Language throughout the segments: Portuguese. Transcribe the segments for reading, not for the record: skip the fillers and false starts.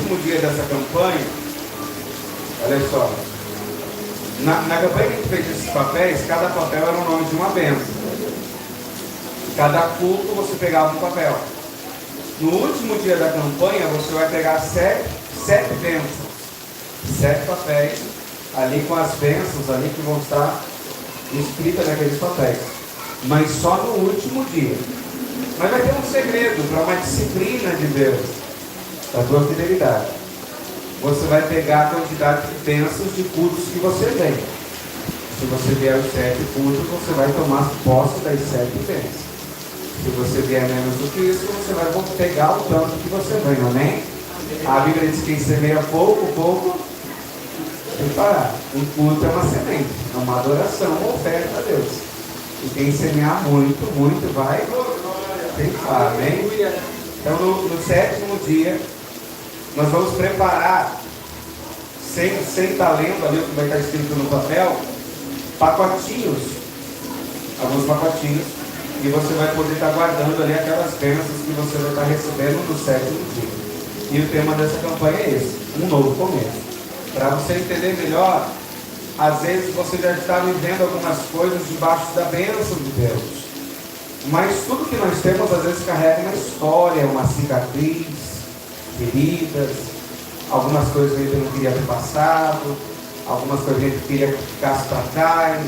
último dia dessa campanha, olha só, na campanha que a gente fez esses papéis, cada papel era o nome de uma bênção. Cada culto você pegava um papel. No último dia da campanha, você vai pegar sete bênçãos, 7 papéis, ali com as bênçãos ali que vão estar escritas naqueles papéis. Mas só no último dia. Mas vai ter um segredo, para uma disciplina de Deus, da tua fidelidade. Você vai pegar a quantidade de bênçãos de cultos que você vem. Se você vier os 7 cultos, você vai tomar posse das 7 bênçãos. Se você vier menos do que isso, você vai pegar o tanto que você vem, amém? A Bíblia diz que quem semeia pouco, tem que parar. Um culto é uma semente, é uma adoração, uma oferta a Deus. E quem semear muito vai tem que parar, amém? Então no 7º dia, nós vamos preparar, sem estar lendo ali o que vai estar escrito no papel, pacotinhos, alguns pacotinhos, e você vai poder estar guardando ali aquelas bênçãos que você vai estar recebendo no 7º dia. E o tema dessa campanha é esse, um novo começo. Para você entender melhor, às vezes você já está vivendo algumas coisas debaixo da bênção de Deus. Mas tudo que nós temos às vezes carrega uma história, uma cicatriz, feridas, algumas coisas que a gente não queria ter passado, algumas coisas que a gente queria que ficasse para trás.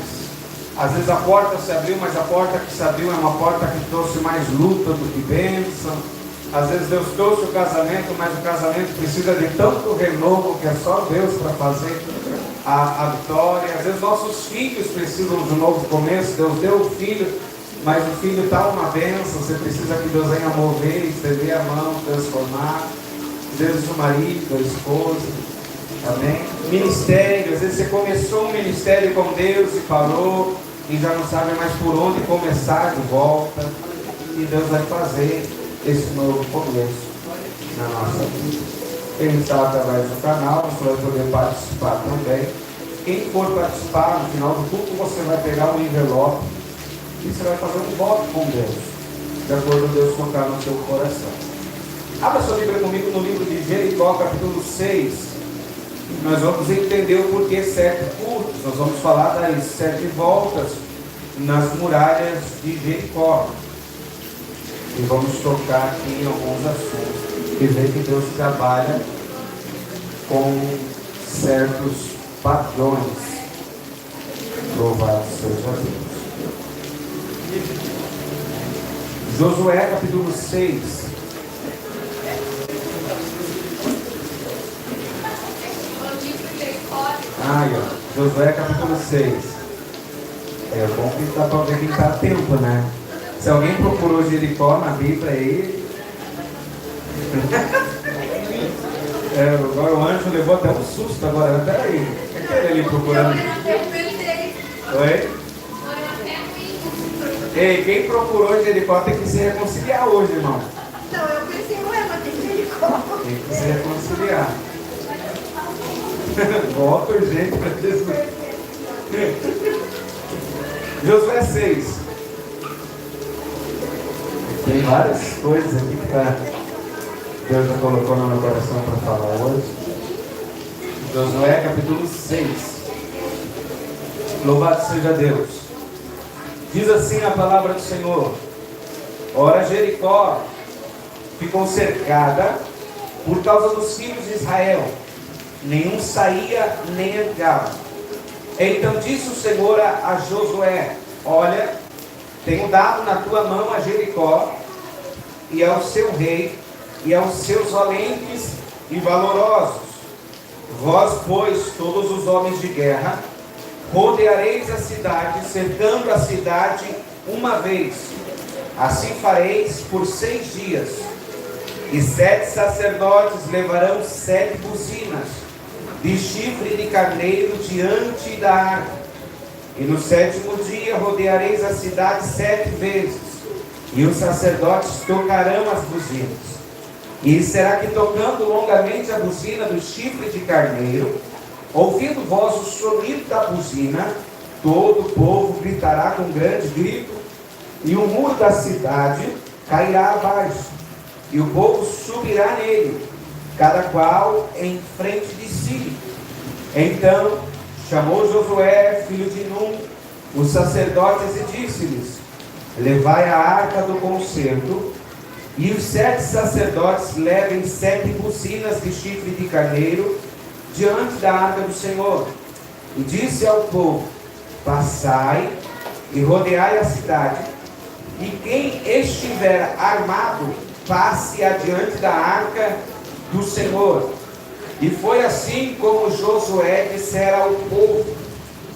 Às vezes a porta se abriu, mas a porta que se abriu é uma porta que trouxe mais luta do que bênção. Às vezes Deus trouxe o casamento, mas o casamento precisa de tanto renovo que é só Deus para fazer a vitória. Às vezes nossos filhos precisam de um novo começo. Deus deu o filho, mas o filho está uma bênção. Você precisa que Deus venha mover, estender a mão, transformar. Às vezes o marido, a esposa, amém? Ministério, às vezes você começou um ministério com Deus e parou e já não sabe mais por onde começar de volta. E Deus vai fazer esse novo começo na nossa vida. Quem está através do canal, você vai poder participar também. Quem for participar, no final do culto, você vai pegar um envelope e você vai fazer um voto com Deus, de acordo com Deus colocar no seu coração. Abra sua Bíblia comigo no livro de Jericó, capítulo 6. Nós vamos entender o porquê 7 cultos. Nós vamos falar das 7 voltas nas muralhas de Jericó. E vamos tocar aqui em alguns assuntos. E ver que Deus trabalha com certos padrões. Louvado seja Deus. Josué capítulo 6. Aí, ó, Josué capítulo 6. É bom que dá para ver quem está atento, né? Se alguém procurou Jericó na Bíblia aí. Agora o anjo levou até um susto agora. Peraí, o que é ele procurando? Oi? Ei, quem procurou Jericó tem que se reconciliar hoje, irmão. Não, eu pensei, ué, mas tem Jericó. Tem que se reconciliar. Volta urgente para Jesus. Josué 6. Tem várias coisas aqui que Deus já colocou no meu coração para falar hoje. Josué capítulo 6. Louvado seja Deus. Diz assim a palavra do Senhor: ora, Jericó ficou cercada por causa dos filhos de Israel. Nenhum saía nem entrava. Então disse o Senhor a Josué: olha, tenho dado na tua mão a Jericó, e ao seu rei, e aos seus valentes e valorosos. Vós, pois, todos os homens de guerra, rodeareis a cidade, cercando a cidade uma vez. Assim fareis por 6 dias. E 7 sacerdotes levarão 7 buzinas de chifre de carneiro diante da arca. E no 7º dia rodeareis a cidade 7 vezes. E os sacerdotes tocarão as buzinas. E será que tocando longamente a buzina do chifre de carneiro, ouvindo vós o sonido da buzina, todo o povo gritará com grande grito, e o muro da cidade cairá abaixo, e o povo subirá nele, cada qual em frente de si. Então chamou Josué, filho de Num, os sacerdotes e disse-lhes: levai a arca do concerto, e os 7 sacerdotes levem 7 buzinas de chifre de carneiro diante da arca do Senhor. E disse ao povo: passai e rodeai a cidade, e quem estiver armado, passe adiante da arca do Senhor. E foi assim como Josué dissera ao povo,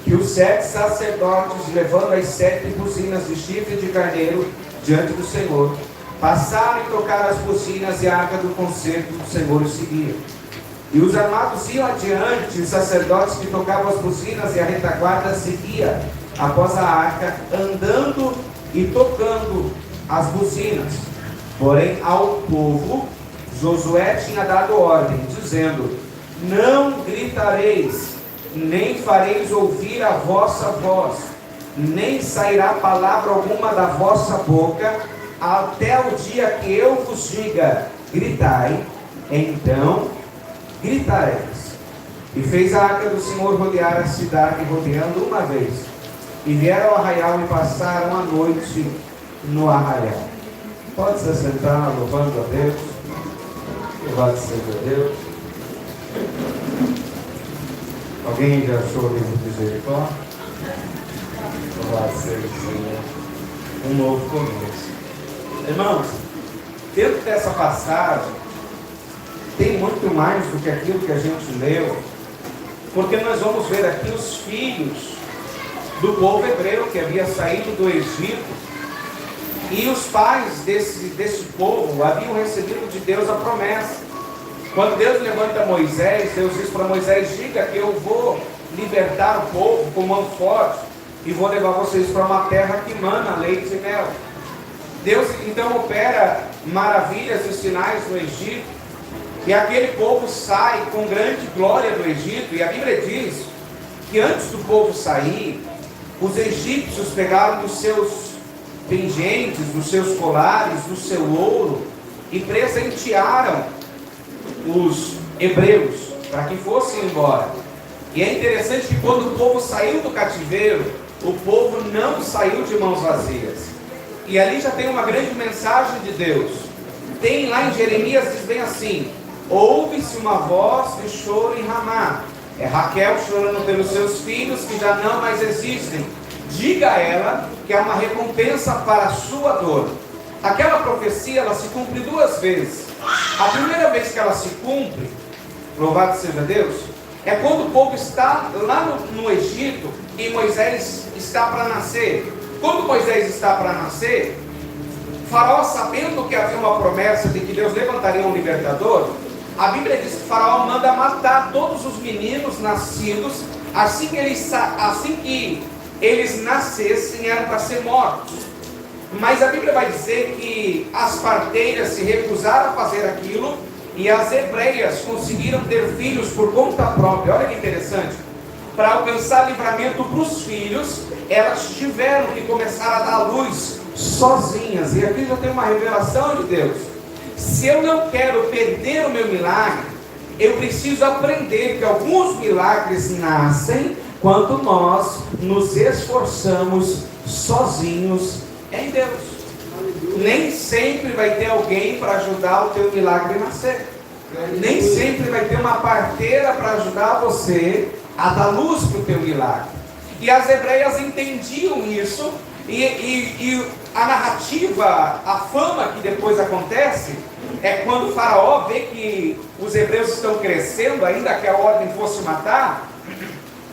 que os 7 sacerdotes, levando as 7 buzinas de chifre de carneiro diante do Senhor, passaram e tocaram as buzinas, e a arca do concerto do Senhor os seguia. E os armados iam adiante, os sacerdotes que tocavam as buzinas, e a retaguarda seguia após a arca, andando e tocando as buzinas. Porém, ao povo, Josué tinha dado ordem, dizendo: não gritareis, nem fareis ouvir a vossa voz, nem sairá palavra alguma da vossa boca, até o dia que eu vos diga: gritai, então gritareis. E fez a arca do Senhor rodear a cidade, rodeando uma vez. E vieram ao arraial e passaram a noite no arraial. Pode se assentar, louvando a Deus. Louvado seja Deus. Alguém já achou o livro de Jericó? Louvado seja o Senhor. Um novo começo. Irmãos, dentro dessa passagem, tem muito mais do que aquilo que a gente leu, porque nós vamos ver aqui os filhos do povo hebreu que havia saído do Egito, e os pais desse povo haviam recebido de Deus a promessa. Quando Deus levanta Moisés, Deus diz para Moisés: diga que eu vou libertar o povo com mão forte, e vou levar vocês para uma terra que mana leite e mel. Deus então opera maravilhas e sinais no Egito, e aquele povo sai com grande glória do Egito. E a Bíblia diz que antes do povo sair, os egípcios pegaram dos seus pingentes, dos seus colares, do seu ouro, e presentearam os hebreus para que fossem embora. E é interessante que quando o povo saiu do cativeiro, o povo não saiu de mãos vazias. E ali já tem uma grande mensagem de Deus. Tem lá em Jeremias, diz bem assim: ouve-se uma voz de choro em Ramá. É Raquel chorando pelos seus filhos que já não mais existem. Diga a ela que há uma recompensa para a sua dor. Aquela profecia, ela se cumpre 2 vezes. A primeira vez que ela se cumpre, louvado seja Deus, é quando o povo está lá no Egito e Moisés está para nascer. Quando Moisés está para nascer, Faraó, sabendo que havia uma promessa de que Deus levantaria um libertador, a Bíblia diz que Faraó manda matar todos os meninos nascidos, assim que eles nascessem, eram para ser mortos. Mas a Bíblia vai dizer que as parteiras se recusaram a fazer aquilo, e as hebreias conseguiram ter filhos por conta própria. Olha que interessante. Para alcançar livramento para os filhos, elas tiveram que começar a dar luz sozinhas. E aqui já tem uma revelação de Deus. Se eu não quero perder o meu milagre, eu preciso aprender que alguns milagres nascem quando nós nos esforçamos sozinhos em Deus. Nem sempre vai ter alguém para ajudar o teu milagre a nascer. Nem sempre vai ter uma parteira para ajudar você a dar luz para o teu milagre. E as hebreias entendiam isso, e a narrativa, a fama que depois acontece, é quando o Faraó vê que os hebreus estão crescendo, ainda que a ordem fosse matar.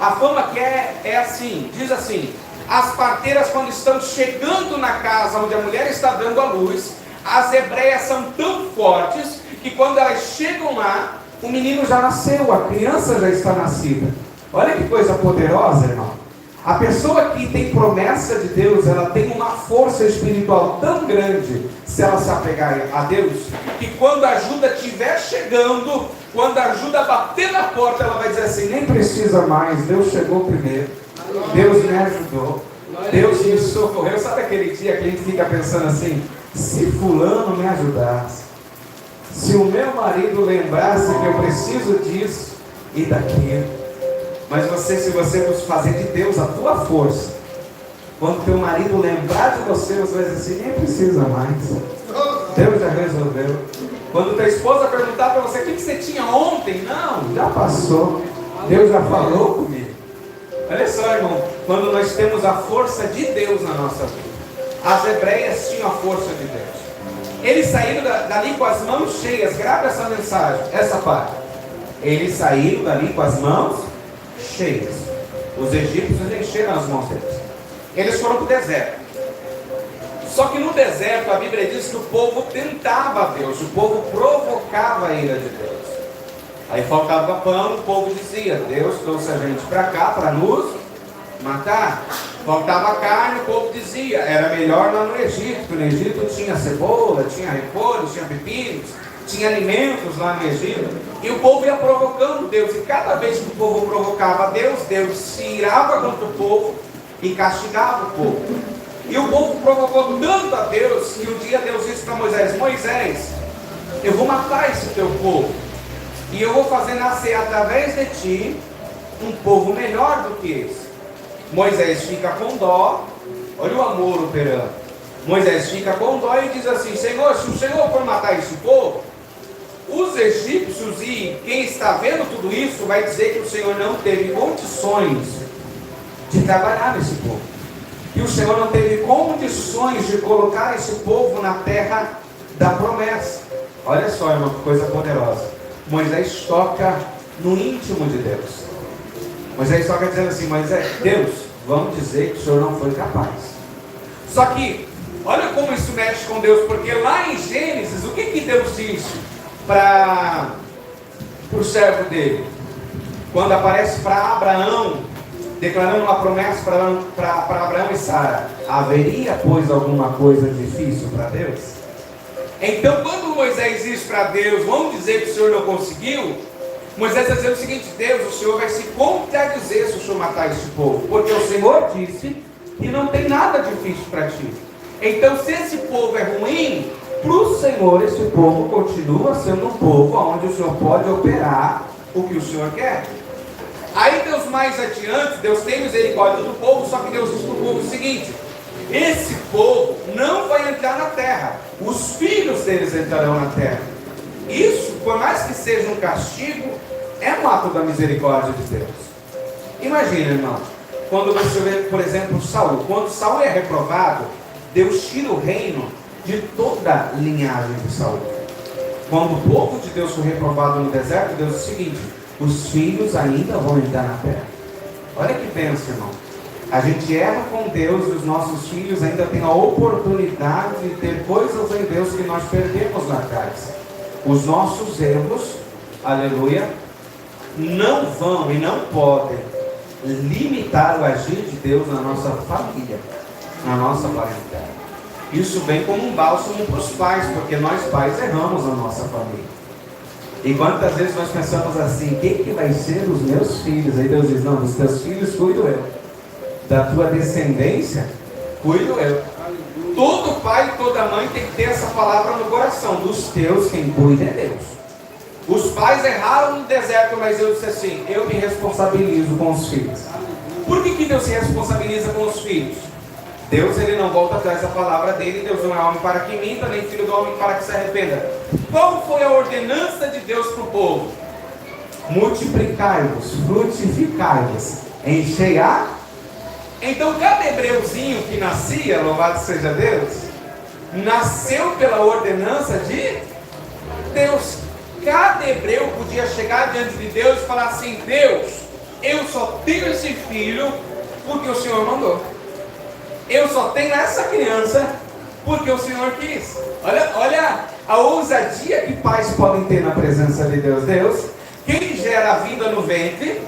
A fama que é assim, diz assim: as parteiras, quando estão chegando na casa onde a mulher está dando a luz, as hebreias são tão fortes que quando elas chegam lá, o menino já nasceu, a criança já está nascida. Olha que coisa poderosa, irmão. A pessoa que tem promessa de Deus, ela tem uma força espiritual tão grande, se ela se apegar a Deus, que quando a ajuda estiver chegando, quando a ajuda bater na porta, ela vai dizer assim: nem precisa mais, Deus chegou primeiro, Deus me ajudou, Deus me socorreu. Sabe aquele dia que a gente fica pensando assim: se fulano me ajudasse, Se o meu marido lembrasse que eu preciso disso e daquilo. Mas se você fazer de Deus a tua força, quando teu marido lembrar de você, você vai dizer assim, nem precisa mais. Deus já resolveu. Quando tua esposa perguntar para você, o que você tinha ontem? Não, já passou. Deus já falou comigo. Olha só, irmão, quando nós temos a força de Deus na nossa vida. As hebreias tinham a força de Deus. Eles saíram dali com as mãos cheias. Grava essa mensagem, essa parte. Eles saíram dali com as mãos cheias. Os egípcios encheram as mãos deles. Eles foram para o deserto. Só que no deserto a Bíblia diz que o povo tentava Deus. O povo provocava a ira de Deus. Aí faltava pão, o povo dizia, Deus trouxe a gente para cá para nos matar. Faltava carne, o povo dizia, era melhor lá no Egito. No Egito tinha cebola, tinha repolho, tinha pepinos, tinha alimentos lá no Egito. E o povo ia provocando Deus. E cada vez que o povo provocava Deus, Deus se irava contra o povo e castigava o povo. E o povo provocou tanto a Deus que um dia Deus disse para Moisés, Moisés, eu vou matar esse teu povo. E eu vou fazer nascer através de ti um povo melhor do que esse. Moisés fica com dó. Olha o amor operando. Moisés fica com dó e diz assim, Senhor, se o Senhor for matar esse povo, os egípcios e quem está vendo tudo isso vai dizer que o Senhor não teve condições de trabalhar nesse povo. Que o Senhor não teve condições de colocar esse povo na terra da promessa. Olha só, irmão, que coisa poderosa. Moisés toca no íntimo de Deus. Moisés toca dizendo assim, Moisés, Deus, vamos dizer que o Senhor não foi capaz. Só que, olha como isso mexe com Deus, porque lá em Gênesis, o que Deus disse para o servo dele? Quando aparece para Abraão, declarando uma promessa para Abraão e Sara, haveria, pois, alguma coisa difícil para Deus? Então, quando Moisés diz para Deus, vamos dizer que o Senhor não conseguiu, Moisés está dizendo o seguinte, Deus, o Senhor vai se contradizer se o Senhor matar esse povo, porque o Senhor disse que não tem nada difícil para ti. Então, se esse povo é ruim, para o Senhor, esse povo continua sendo um povo onde o Senhor pode operar o que o Senhor quer. Aí Deus mais adiante, Deus tem misericórdia do povo, só que Deus diz para o povo o seguinte, esse povo não vai entrar na terra, os filhos deles entrarão na terra. Isso, por mais que seja um castigo, é um ato da misericórdia de Deus. Imagina, irmão, quando você vê, por exemplo, Saul. Quando Saul é reprovado, Deus tira o reino de toda a linhagem de Saul. Quando o povo de Deus foi reprovado no deserto, Deus diz o seguinte, os filhos ainda vão entrar na terra. Olha que bênção, irmão. A gente erra com Deus e os nossos filhos ainda têm a oportunidade de ter coisas em Deus que nós perdemos lá atrás. Os nossos erros, aleluia, não vão e não podem limitar o agir de Deus na nossa família, na nossa parentela. Isso vem como um bálsamo para os pais, porque nós pais erramos na nossa família. E quantas vezes nós pensamos assim, quem que vai ser os meus filhos? Aí Deus diz, não, dos teus filhos cuido eu. Da tua descendência, cuido eu. Todo pai e toda mãe tem que ter essa palavra no coração. Dos teus, quem cuida é Deus. Os pais erraram no deserto, mas Deus disse assim, eu me responsabilizo com os filhos. Por que Deus se responsabiliza com os filhos? Deus, ele não volta atrás da palavra dele. Deus não é homem para que minta, nem filho do homem para que se arrependa. Qual foi a ordenança de Deus para o povo? Multiplicai-vos, frutificai-vos, enchei a... Então cada hebreuzinho que nascia, louvado seja Deus, nasceu pela ordenança de Deus. Cada hebreu podia chegar diante de Deus e falar assim, Deus, eu só tenho esse filho porque o Senhor mandou. Eu só tenho essa criança porque o Senhor quis. Olha a ousadia que pais podem ter na presença de Deus. Deus, quem gera a vida no ventre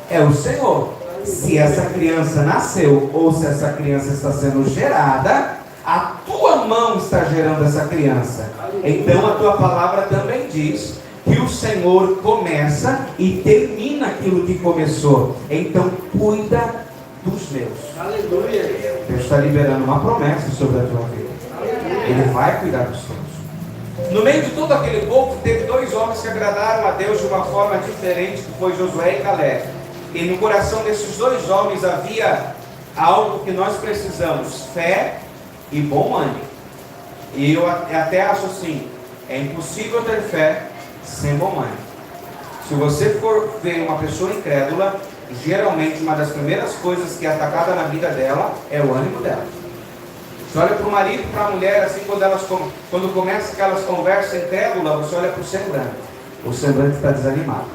é o Senhor. Se essa criança nasceu ou se essa criança está sendo gerada, a tua mão está gerando essa criança. Então a tua palavra também diz que o Senhor começa e termina aquilo que começou. Então cuida dos meus. Aleluia. Deus está liberando uma promessa sobre a tua vida. Ele vai cuidar dos teus. No meio de todo aquele povo, teve 2 homens que agradaram a Deus de uma forma diferente, que foi Josué e Caleb. E no coração desses 2 homens havia algo que nós precisamos: fé e bom ânimo. E eu até acho assim, é impossível ter fé sem bom ânimo. Se você for ver uma pessoa incrédula, geralmente uma das primeiras coisas que é atacada na vida dela é o ânimo dela. Você olha para o marido e para a mulher, assim, quando começa aquelas conversas incrédulas, você olha para o semblante. O semblante está desanimado.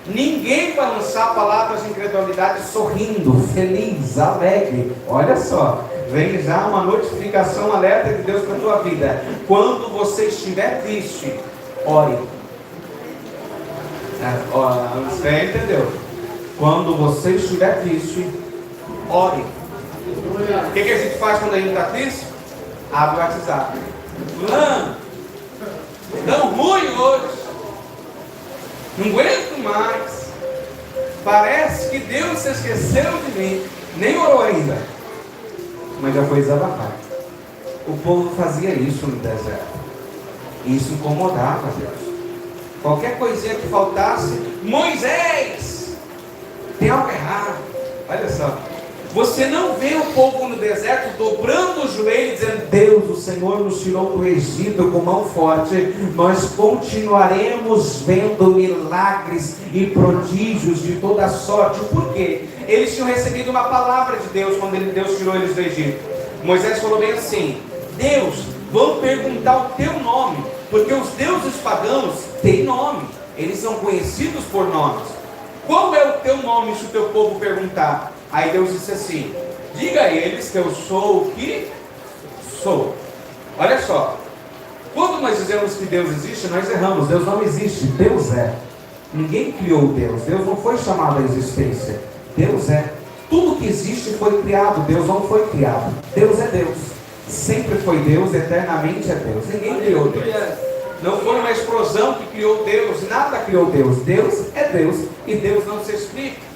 Ninguém vai lançar palavras de incredulidade sorrindo, feliz, alegre. Olha só, vem já uma notificação, alerta de Deus para a tua vida. Quando você estiver triste, ore. Você entendeu? Quando você estiver triste, ore. O que a gente faz quando a gente está triste? Abre o WhatsApp. Fulano, tão ruim hoje. Não aguento mais. Parece que Deus se esqueceu de mim. Nem orou ainda, mas já foi desabafado. O povo fazia isso no deserto. E isso incomodava Deus. Qualquer coisinha que faltasse, Moisés, tem algo errado. Olha só. Você não vê o povo no deserto dobrando o joelho e dizendo: Deus, o Senhor nos tirou do Egito com mão forte, nós continuaremos vendo milagres e prodígios de toda sorte. Por quê? Eles tinham recebido uma palavra de Deus quando Deus tirou eles do Egito. Moisés falou bem assim: Deus, vão perguntar o teu nome, porque os deuses pagãos têm nome, eles são conhecidos por nomes. Qual é o teu nome se o teu povo perguntar? Aí Deus disse assim: diga a eles que eu sou o que sou. Olha só, quando nós dizemos que Deus existe, nós erramos. Deus não existe, Deus é. Ninguém criou Deus, Deus não foi chamado à existência. Deus é. Tudo que existe foi criado, Deus não foi criado. Deus é Deus, sempre foi Deus, eternamente é Deus. Ninguém criou Deus. Não foi uma explosão que criou Deus, nada criou Deus. Deus é Deus e Deus não se explica.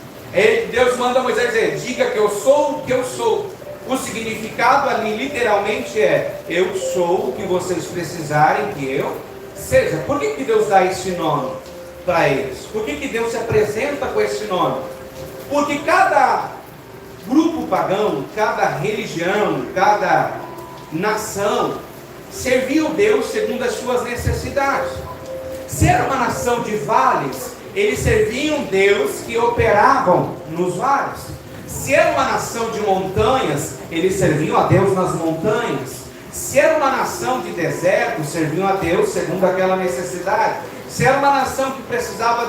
Deus manda Moisés dizer: diga que eu sou o que eu sou. O significado ali literalmente é: eu sou o que vocês precisarem que eu seja. Por que Deus dá esse nome para eles? Por que Deus se apresenta com esse nome? Porque cada grupo pagão, cada religião, cada nação servia o Deus segundo as suas necessidades. Se era uma nação de vales, eles serviam Deus que operavam nos vales. Se era uma nação de montanhas, eles serviam a Deus nas montanhas. Se era uma nação de deserto, serviam a Deus segundo aquela necessidade. Se era uma nação que precisava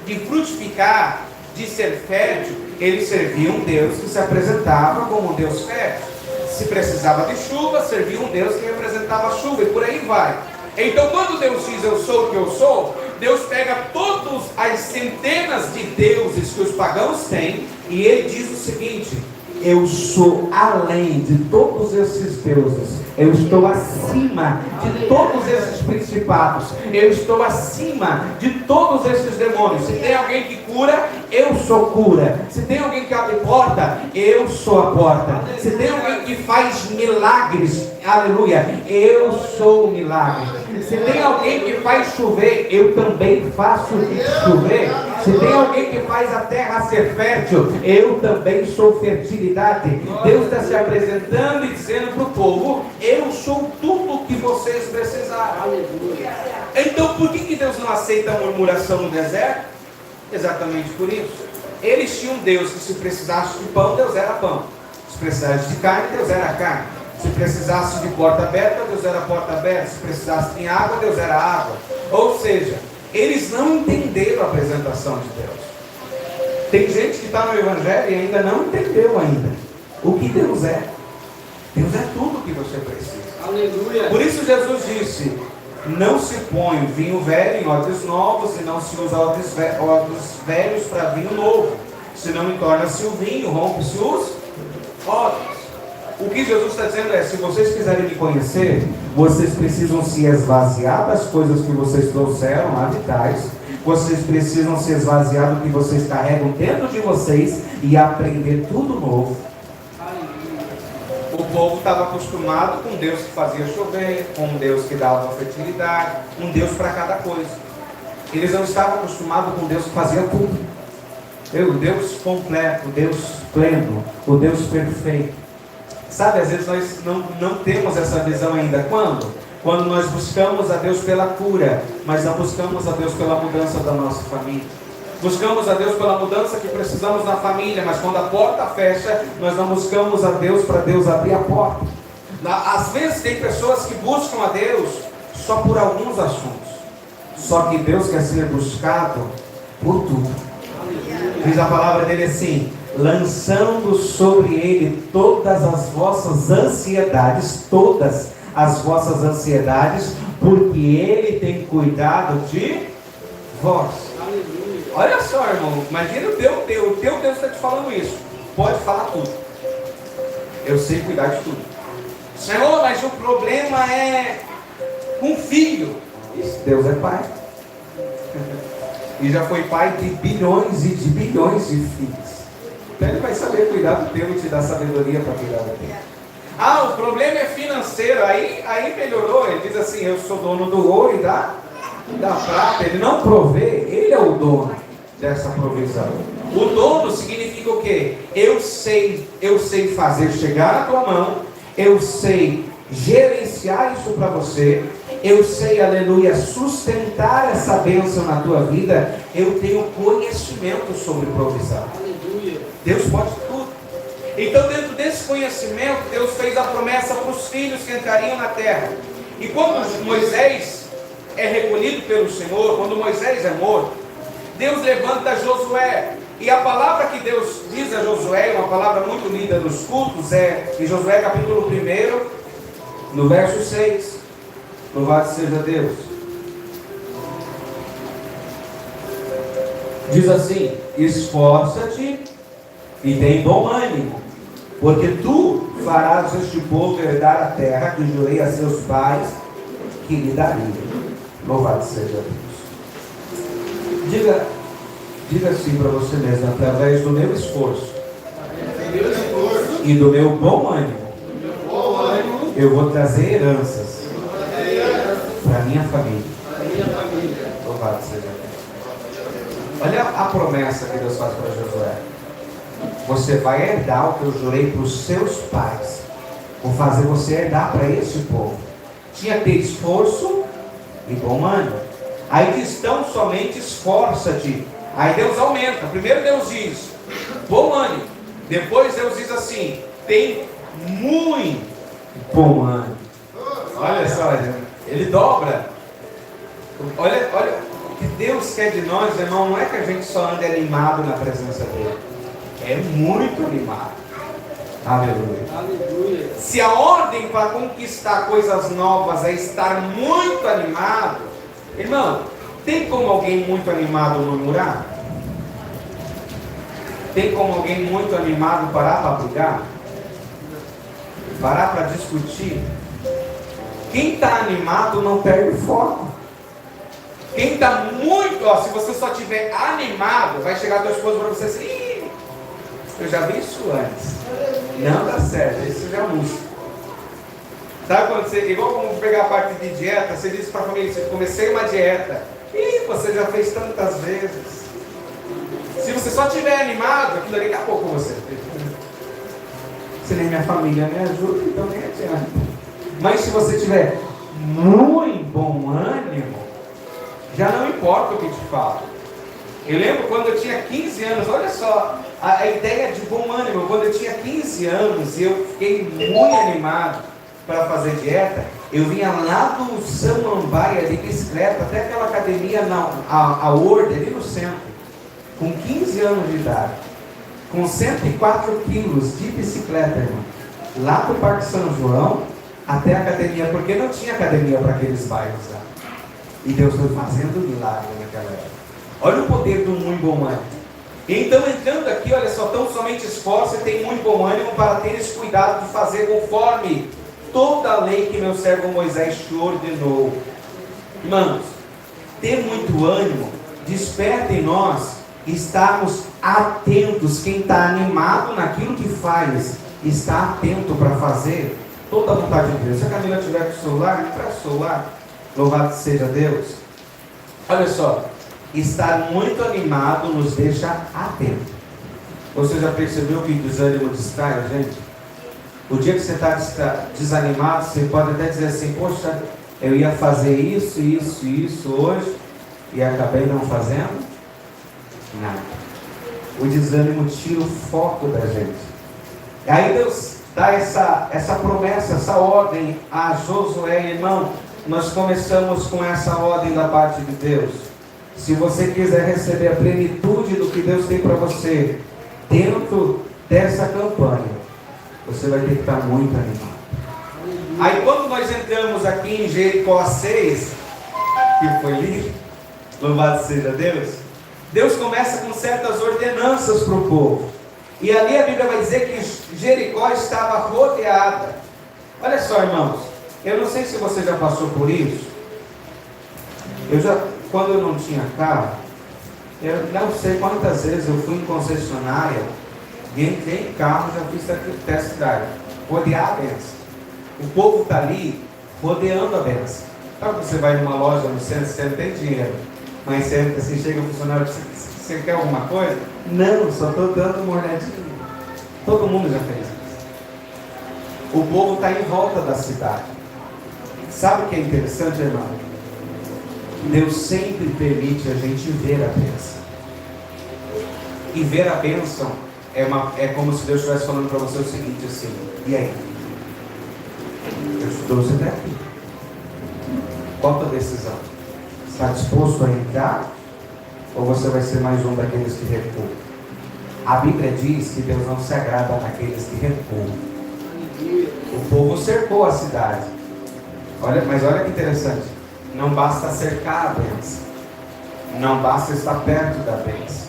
de frutificar, de ser fértil, eles serviam um Deus que se apresentava como um Deus fértil. Se precisava de chuva, serviam um Deus que representava a chuva, e por aí vai. Então, quando Deus diz eu sou o que eu sou, Deus pega todas as centenas de deuses que os pagãos têm, e Ele diz o seguinte: eu sou além de todos esses deuses, eu estou acima de todos esses principados, eu estou acima de todos esses demônios. Se tem alguém que cura, eu sou cura. Se tem alguém que abre porta, eu sou a porta. Se tem alguém que faz milagres, aleluia, eu sou o milagre. Se tem alguém que faz chover, eu também faço chover. Se tem alguém que faz a terra ser fértil, eu também sou fertilidade. Deus está se apresentando e dizendo para o povo: eu sou tudo o que vocês precisarem. Então por que Deus não aceita a murmuração no deserto? Exatamente por isso. Eles tinham um Deus que, se precisasse de pão, Deus era pão. Se precisasse de carne, Deus era carne. Se precisasse de porta aberta, Deus era porta aberta. Se precisasse de água, Deus era água. Ou seja, eles não entenderam a apresentação de Deus. Tem gente que está no Evangelho e ainda não entendeu ainda o que Deus é. Deus é tudo o que você precisa. Aleluia. Por isso Jesus disse: não se põe vinho velho em odres novos, e não se usa odres velhos para vinho novo, senão entorna-se o vinho, rompe-se os odres. O que Jesus está dizendo é: se vocês quiserem me conhecer, vocês precisam se esvaziar das coisas que vocês trouxeram lá de trás. Vocês precisam se esvaziar do que vocês carregam dentro de vocês e aprender tudo novo. O povo estava acostumado com um Deus que fazia chover, com um Deus que dava fertilidade, um Deus para cada coisa. Eles não estavam acostumados com um Deus que fazia tudo. O Deus completo, o Deus pleno, o Deus perfeito. Sabe, às vezes nós não temos essa visão ainda. Quando? Quando nós buscamos a Deus pela cura, mas não buscamos a Deus pela mudança da nossa família. Buscamos a Deus pela mudança que precisamos na família, mas quando a porta fecha, nós não buscamos a Deus para Deus abrir a porta. Às vezes tem pessoas que buscam a Deus só por alguns assuntos. Só que Deus quer ser buscado por tudo. Diz a palavra dele assim: lançando sobre ele todas as vossas ansiedades, porque ele tem cuidado de vós. Olha só, irmão, imagina o teu Deus está te falando isso. Pode falar tudo. Eu sei cuidar de tudo. Senhor, mas o problema é um filho. Isso, Deus é pai. E já foi pai de bilhões e de bilhões de filhos. Então ele vai saber cuidar do teu e te dar sabedoria para cuidar do teu. O problema é financeiro. Aí melhorou. Ele diz assim: eu sou dono do ouro e da prata. Ele não provê, ele é o dono dessa provisão. O dono significa o quê? Eu sei fazer chegar na tua mão, eu sei gerenciar isso para você, eu sei, aleluia, sustentar essa bênção na tua vida. Eu tenho conhecimento sobre provisão. Aleluia. Deus pode tudo. Então, dentro desse conhecimento, Deus fez a promessa para os filhos que entrariam na terra. E quando Moisés é recolhido pelo Senhor, quando Moisés é morto, Deus levanta Josué. E a palavra que Deus diz a Josué, uma palavra muito linda nos cultos, é em Josué capítulo 1, no verso 6. Louvado seja Deus. Diz assim: esforça-te e tem bom ânimo, porque tu farás este povo herdar a terra que jurei a seus pais que lhe daria. Louvado seja Deus. Diga assim para você mesmo: através do meu esforço e do meu bom ânimo, eu vou trazer heranças para minha família. Louvado seja Deus. Olha a promessa que Deus faz para Josué: você vai herdar o que eu jurei para os seus pais. Vou fazer você herdar para esse povo. Tinha que ter esforço e bom ânimo. Aí diz: tão somente esforça-te. Aí Deus aumenta. Primeiro Deus diz bom ânimo. Depois Deus diz assim: tem muito bom ânimo. Olha só, ele dobra. Olha o que Deus quer de nós, irmão. Não é que a gente só ande animado na presença dele. É muito animado. Aleluia. Aleluia. Se a ordem para conquistar coisas novas é estar muito animado, irmão, tem como alguém muito animado murmurar? Tem como alguém muito animado parar para brigar? Parar para discutir? Quem está animado não perde foco. Quem está muito, se você só estiver animado, vai chegar a tua esposa para você assim: eu já vi isso antes. Não dá certo, isso já música. Sabe quando você, igual como pegar a parte de dieta, você diz para a família: você comecei uma dieta. Você já fez tantas vezes. Se você só estiver animado, aquilo ali acabou com você. Se nem minha família me ajuda, então nem adianta. Mas se você tiver muito bom ânimo, já não importa o que te fala. Eu lembro quando eu tinha 15 anos, olha só a ideia de bom ânimo. Quando eu tinha 15 anos e eu fiquei muito animado para fazer dieta, eu vinha lá do Samambaia de bicicleta até aquela academia, a Word, ali no centro, com 15 anos de idade, com 104 quilos de bicicleta, irmão, lá para o Parque São João até a academia, porque não tinha academia para aqueles bairros lá. E Deus foi fazendo milagre naquela época. Olha o poder do muito bom ânimo. Então, entrando aqui, olha só: tão somente esforço e tem muito bom ânimo para teres cuidado de fazer conforme toda a lei que meu servo Moisés te ordenou. Irmãos, ter muito ânimo desperta em nós estarmos atentos. Quem está animado naquilo que faz, está atento para fazer toda a vontade de Deus. Se a Camila tiver com o celular, traz o celular. Louvado seja Deus. Olha só, estar muito animado nos deixa atento. Você já percebeu que o desânimo distrai a gente? O dia que você está desanimado, você pode até dizer assim: poxa, eu ia fazer isso, isso e isso hoje e acabei não fazendo nada. O desânimo tira o foco da gente. E aí Deus dá essa promessa, essa ordem a Josué. Irmão, nós começamos com essa ordem da parte de Deus. Se você quiser receber a plenitude do que Deus tem para você dentro dessa campanha, você vai ter que estar muito animado. Aí quando nós entramos aqui em Jericó 6, que foi lindo, louvado seja Deus, Deus começa com certas ordenanças para o povo. E ali a Bíblia vai dizer que Jericó estava rodeada. Olha só, irmãos, eu não sei se você já passou por isso. Quando eu não tinha carro, eu não sei quantas vezes eu fui em concessionária e entrei em carro, já fiz test drive, rodear a benção. O povo está ali rodeando a benção. Sabe, você vai numa loja no centro, você não tem dinheiro, mas você chega o funcionário, você quer alguma coisa? Não, só estou dando uma olhadinha. Todo mundo já fez isso. O povo está em volta da cidade. Sabe o que é interessante, irmão? Deus sempre permite a gente ver a bênção. E ver a bênção é como se Deus estivesse falando para você o seguinte assim: e aí? Eu te trouxe até aqui. Qual a tua decisão? Está disposto a entrar? Ou você vai ser mais um daqueles que recuam? A Bíblia diz que Deus não se agrada naqueles que recuam. O povo cercou a cidade. Mas olha que interessante. Não basta cercar a bênção. Não basta estar perto da bênção.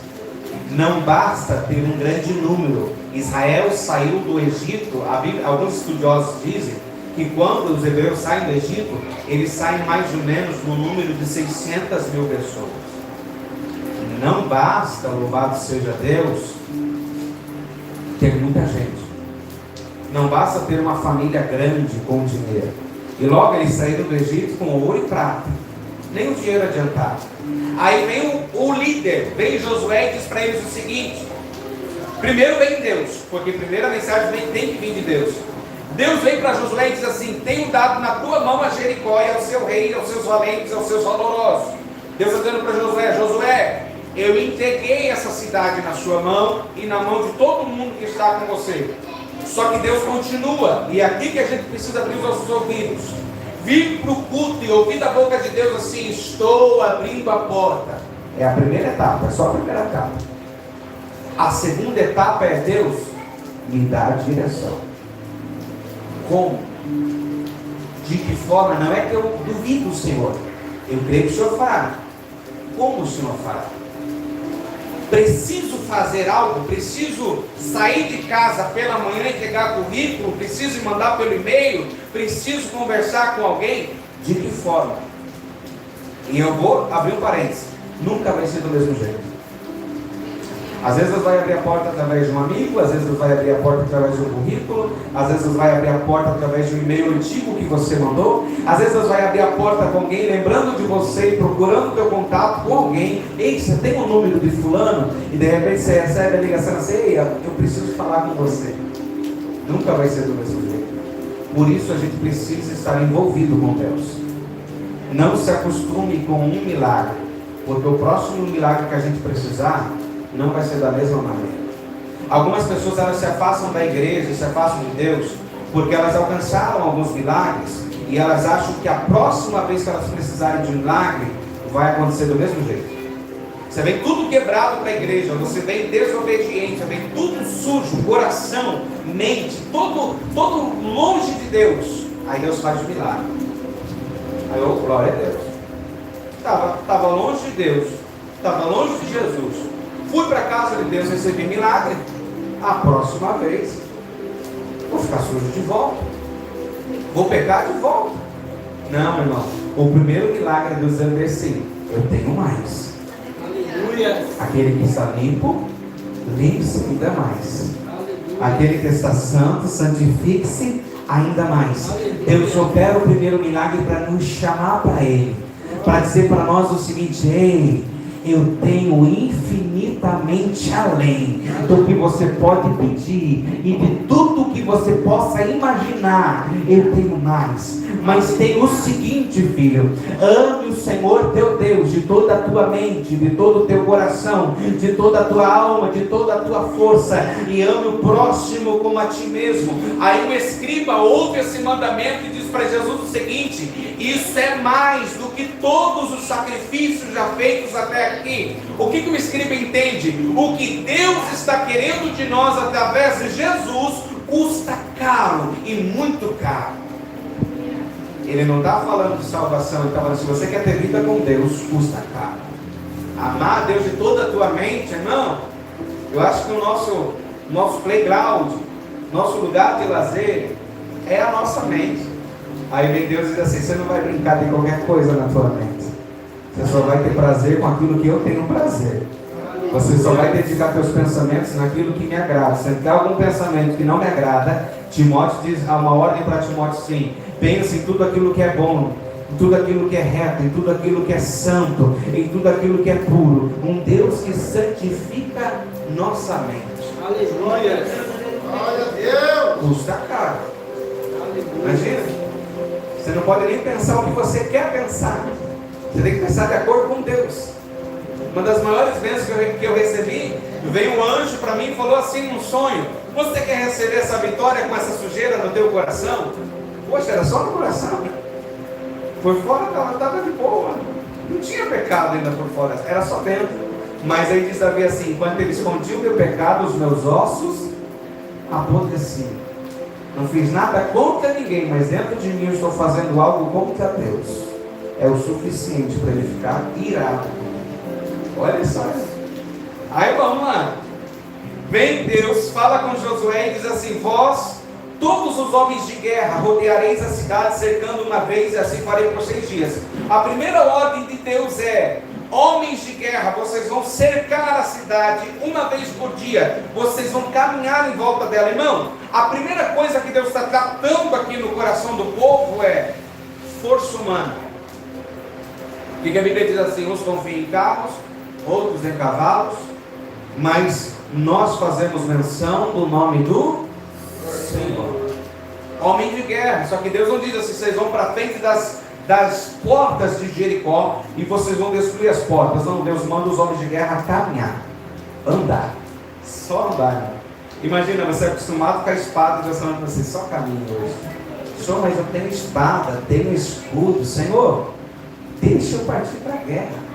Não basta ter um grande número. Israel saiu do Egito. Alguns estudiosos dizem que quando os hebreus saem do Egito, eles saem mais ou menos no número de 600 mil pessoas. Não basta, louvado seja Deus, ter muita gente. Não basta ter uma família grande com dinheiro. E logo eles saíram do Egito com ouro e prata. Nem o dinheiro adiantava. Aí vem o líder, vem Josué e diz para eles o seguinte: primeiro vem Deus, porque primeiro a mensagem tem que vir de Deus. Deus vem para Josué e diz assim: tenho dado na tua mão a Jericó e ao seu rei, aos seus valentes, aos seus valorosos. Deus está dizendo para Josué: Josué, eu entreguei essa cidade na sua mão e na mão de todo mundo que está com você. Só que Deus continua, e é aqui que a gente precisa abrir os nossos ouvidos, vir para o culto e ouvir da boca de Deus assim: estou abrindo a porta. É a primeira etapa, é só a primeira etapa. A segunda etapa é Deus me dar a direção. Como? De que forma? Não é que eu duvido o Senhor, eu creio que o Senhor fará. Como o Senhor fará? Preciso fazer algo, preciso sair de casa pela manhã e pegar currículo, preciso mandar pelo e-mail, preciso conversar com alguém. De que forma? E eu vou abrir um parênteses: nunca vai ser do mesmo jeito. Às vezes Deus vai abrir a porta através de um amigo, às vezes Deus vai abrir a porta através de um currículo, às vezes Deus vai abrir a porta através de um e-mail antigo que você mandou, às vezes Deus vai abrir a porta com alguém lembrando de você e procurando o teu contato com alguém. Ei, você tem um número de fulano? E de repente você recebe a ligação assim: ei, eu preciso falar com você. Nunca vai ser do mesmo jeito. Por isso a gente precisa estar envolvido com Deus. Não se acostume com um milagre, porque o próximo milagre que a gente precisar não vai ser da mesma maneira. Algumas pessoas, elas se afastam da igreja, se afastam de Deus, porque elas alcançaram alguns milagres e elas acham que a próxima vez que elas precisarem de um milagre vai acontecer do mesmo jeito. Você vem tudo quebrado para a igreja, você vem desobediente, vem tudo sujo, coração, mente, todo longe de Deus. Aí Deus faz o milagre. Aí eu, glória a Deus. Estava longe de Deus, estava longe de Jesus. Fui para a casa de Deus, recebi milagre. A próxima vez vou ficar sujo de volta, vou pecar de volta. Não, irmão. O primeiro milagre de Deus é assim: eu tenho mais. Aleluia. Aquele que está limpo, limpe-se ainda mais. Aleluia. Aquele que está santo, santifique-se ainda mais. Deus opera o primeiro milagre para nos chamar para Ele, para dizer para nós o seguinte: ei, eu tenho infinitamente além do que você pode pedir e de tudo que você possa imaginar. Eu tenho mais. Mas tem o seguinte, filho: ame o Senhor teu Deus de toda a tua mente, de todo o teu coração, de toda a tua alma, de toda a tua força, e ame o próximo como a ti mesmo. Aí o escriba ouve esse mandamento e diz para Jesus o seguinte: isso é mais do que todos os sacrifícios já feitos até aqui. O que o escriba entende? O que Deus está querendo de nós através de Jesus custa caro e muito caro. Ele não está falando de salvação, ele está falando: se você quer ter vida com Deus, custa caro. Amar a Deus de toda a tua mente, não. Eu acho que o nosso playground, nosso lugar de lazer é a nossa mente. Aí vem Deus e diz assim: você não vai brincar de qualquer coisa na tua mente. Você só vai ter prazer com aquilo que eu tenho prazer. Você só vai dedicar teus pensamentos naquilo que me agrada. Se tem algum pensamento que não me agrada, Timóteo diz, há uma ordem para Timóteo sim: pensa em tudo aquilo que é bom, em tudo aquilo que é reto, em tudo aquilo que é santo, em tudo aquilo que é puro. Um Deus que santifica nossa mente. Aleluia! Glória a Deus! Custa caro. Imagina, você não pode nem pensar o que você quer pensar. Você tem que pensar de acordo com Deus. Uma das maiores bênçãos que eu recebi, veio um anjo para mim e falou assim num sonho: você quer receber essa vitória com essa sujeira no teu coração? Poxa, era só no coração. Por fora estava de boa. Não tinha pecado ainda por fora, era só dentro. Mas aí diz Davi assim: enquanto ele escondia o meu pecado, os meus ossos apodreciam. Não fiz nada contra ninguém, mas dentro de mim eu estou fazendo algo contra Deus. É o suficiente para ele ficar irado. Olha só isso. Aí vamos lá. Vem Deus, fala com Josué e diz assim: vós, todos os homens de guerra, rodeareis a cidade, cercando uma vez, e assim farei por 6 dias. A primeira ordem de Deus é: homens de guerra, vocês vão cercar a cidade uma vez por dia. Vocês vão caminhar em volta dela. Irmão, a primeira coisa que Deus está tratando aqui no coração do povo é força humana. O que a Bíblia diz assim: uns confiam em carros, outros em cavalos, mas nós fazemos menção do nome do Senhor. Homem de guerra. Só que Deus não diz assim: vocês vão para frente das portas de Jericó e vocês vão destruir as portas. Não, Deus manda os homens de guerra caminhar, andar, só andar. Irmão. Imagina, você é acostumado com a espada, e você falando assim: só caminho hoje. Senhor, mas eu tenho espada, tenho escudo. Senhor, deixa eu partir para a guerra.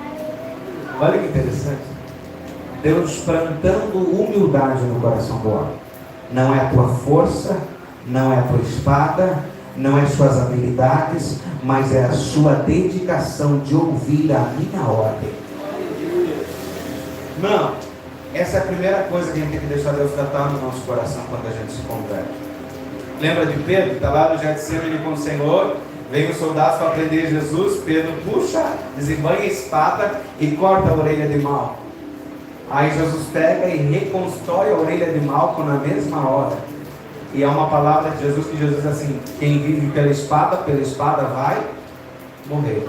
Olha que interessante. Deus plantando humildade no coração do homem. Não é a tua força, não é a tua espada, não é as suas habilidades, mas é a sua dedicação de ouvir a minha ordem. Não, essa é a primeira coisa que a gente tem que deixar Deus tratar no nosso coração quando a gente se converte. Lembra de Pedro, que está lá no Getsemane com o Senhor? Vem os soldados para prender Jesus. Pedro puxa, desembanha a espada e corta a orelha de Malco. Aí Jesus pega e reconstrói a orelha de Malco na mesma hora. E há uma palavra de Jesus que Jesus diz assim: quem vive pela espada vai morrer.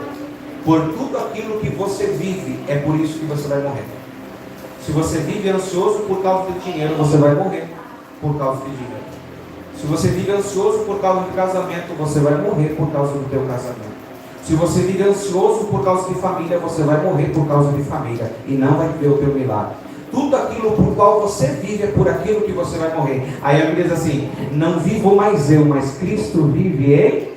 Por tudo aquilo que você vive, é por isso que você vai morrer. Se você vive ansioso por causa de dinheiro, você vai morrer por causa de dinheiro. Se você vive ansioso por causa do casamento, você vai morrer por causa do teu casamento. Se você vive ansioso por causa de família, você vai morrer por causa de família e não vai ver o teu milagre. Tudo aquilo por qual você vive é por aquilo que você vai morrer. Aí a Bíblia diz assim: não vivo mais eu, mas Cristo vive em...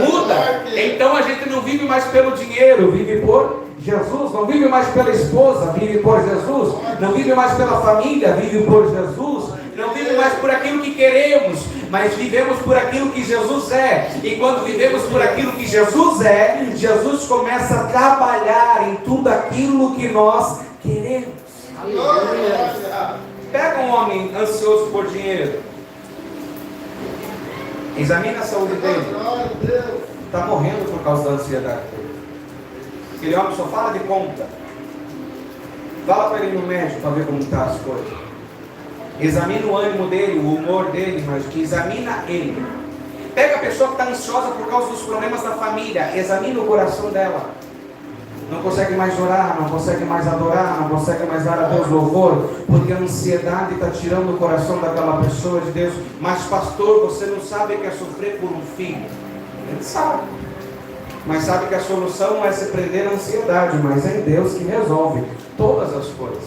Muda. Então a gente não vive mais pelo dinheiro, vive por Jesus. Não vive mais pela esposa, vive por Jesus. Não vive mais pela família, vive por Jesus. Não vive mais por aquilo que queremos, mas vivemos por aquilo que Jesus é. E quando vivemos por aquilo que Jesus é, Jesus começa a trabalhar em tudo aquilo que nós queremos. Aleluia. Pega um homem ansioso por dinheiro, examina a saúde dele. Está morrendo por causa da ansiedade dele. Aquele homem só fala de conta. Fala para ele no médico para ver como está as coisas. Examina o ânimo dele, o humor dele, mas examina ele. Pega a pessoa que está ansiosa por causa dos problemas da família, examina o coração dela. Não consegue mais orar, não consegue mais adorar, não consegue mais dar a Deus louvor, porque a ansiedade está tirando o coração daquela pessoa de Deus. Mas pastor, você não sabe que é sofrer por um filho? Ele sabe, mas sabe que a solução não é se prender na ansiedade, mas é em Deus que resolve todas as coisas.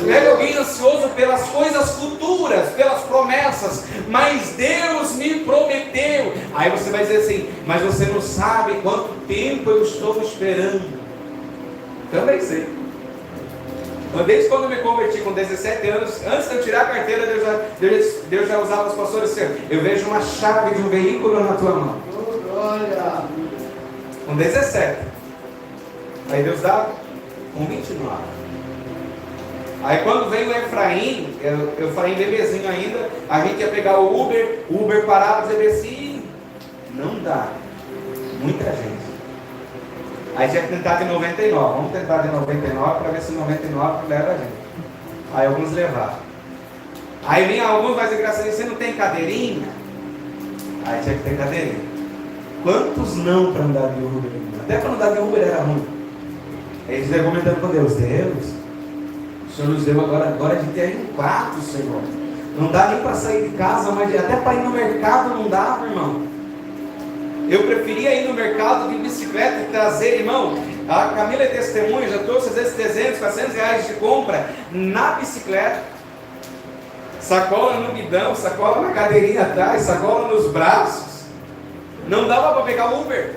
Pega alguém ansioso pelas coisas futuras, pelas promessas, mas Deus me prometeu. Aí você vai dizer assim, mas você não sabe quanto tempo eu estou esperando. Também sei. Desde quando eu me converti com 17 anos, antes de eu tirar a carteira, Deus já usava os pastores assim, eu vejo uma chave de um veículo na tua mão. Com 17. Aí Deus dá com 29. Aí quando veio o Efraim, Efraim bebezinho ainda, a gente ia pegar o Uber parava e dizia assim, não dá. Muita gente. Aí tinha que tentar de 99. Vamos tentar de 99 para ver se 99 leva a gente. Aí alguns levaram. Aí vinha alguns, mas engraçado, você não tem cadeirinha? Aí tinha que ter cadeirinha. Quantos não para andar de Uber? Até para andar de Uber era ruim. Aí eles iam comentando com Deus, o Senhor nos deu agora a gente é em 4, Senhor. Não dá nem para sair de casa, mas até para ir no mercado não dá, irmão. Eu preferia ir no mercado de bicicleta e trazer, irmão, a Camila é testemunha, já trouxe às vezes 300, 400 reais de compra na bicicleta, sacola no guidão, sacola na cadeirinha atrás, sacola nos braços, não dava para pegar Uber.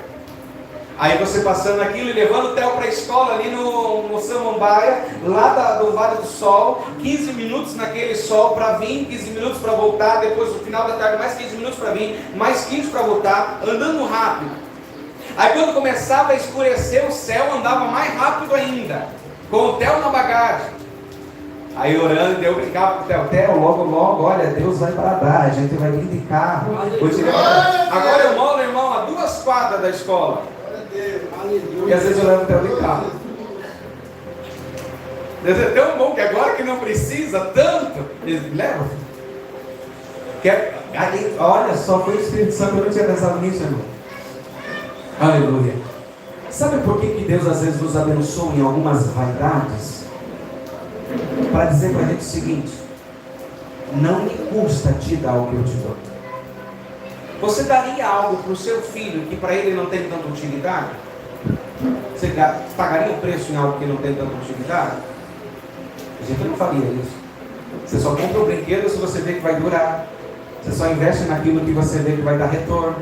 Aí você passando aquilo e levando o Theo para a escola ali no Samambaia, lá do Vale do Sol, 15 minutos naquele sol para vir, 15 minutos para voltar, depois no final da tarde mais 15 minutos para vir, mais 15 para voltar, andando rápido. Aí quando começava a escurecer o céu, andava mais rápido ainda, com o Theo na bagagem. Aí orando, eu brincava com o Theo, logo, olha, Deus vai bradar, a gente vai vir de carro. Agora eu moro, irmão, a 2 quadras da escola. E às vezes eu levo o Theo de carro. Deus é tão bom que agora que não precisa tanto, ele leva. Olha só, foi o Espírito Santo, eu não tinha pensado nisso, irmão. Aleluia. Sabe por que Deus às vezes nos abençoa em algumas vaidades? Para dizer para a gente o seguinte: não me custa te dar o que eu te dou. Você daria algo para o seu filho que para ele não tem tanta utilidade? Você pagaria o preço em algo que não tem tanta utilidade? A gente não faria isso. Você só compra o brinquedo se você vê que vai durar. Você só investe naquilo que você vê que vai dar retorno.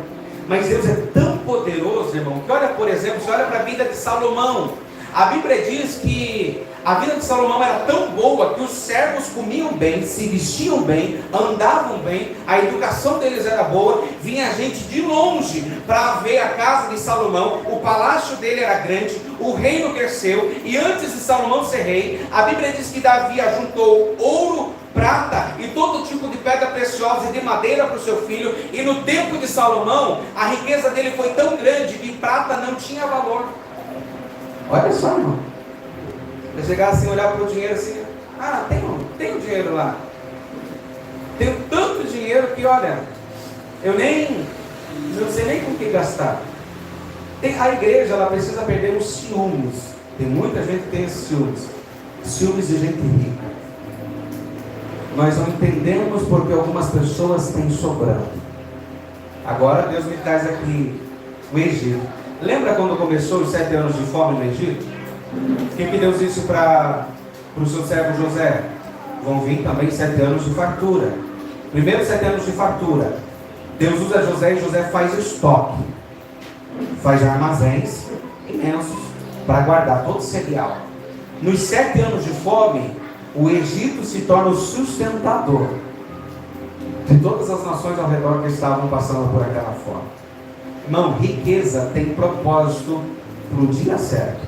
Mas Deus é tão poderoso, irmão, que olha, por exemplo, você olha para a vida de Salomão. A Bíblia diz que a vida de Salomão era tão boa que os servos comiam bem, se vestiam bem, andavam bem, a educação deles era boa, vinha gente de longe para ver a casa de Salomão, o palácio dele era grande, o reino cresceu, e antes de Salomão ser rei, a Bíblia diz que Davi ajuntou ouro, prata e todo tipo de pedra preciosa e de madeira para o seu filho, e no tempo de Salomão, a riqueza dele foi tão grande que prata não tinha valor. Olha só, irmão. Eu chegar assim, olhar para o dinheiro assim, tenho dinheiro lá. Tenho tanto dinheiro que, olha, eu não sei nem com o que gastar. A igreja, ela precisa perder os ciúmes. Tem muita gente que tem esses ciúmes. Ciúmes de gente rica. Nós não entendemos porque algumas pessoas têm sobrando. Agora Deus me traz aqui o Egito. Lembra quando começou os 7 anos de fome no Egito? O que Deus disse para o seu servo José? Vão vir também 7 anos de fartura. Primeiro 7 anos de fartura. Deus usa José e José faz estoque. Faz armazéns imensos para guardar todo o cereal. Nos 7 anos de fome, o Egito se torna o sustentador de todas as nações ao redor que estavam passando por aquela fome. Irmão, riqueza tem propósito para o dia certo.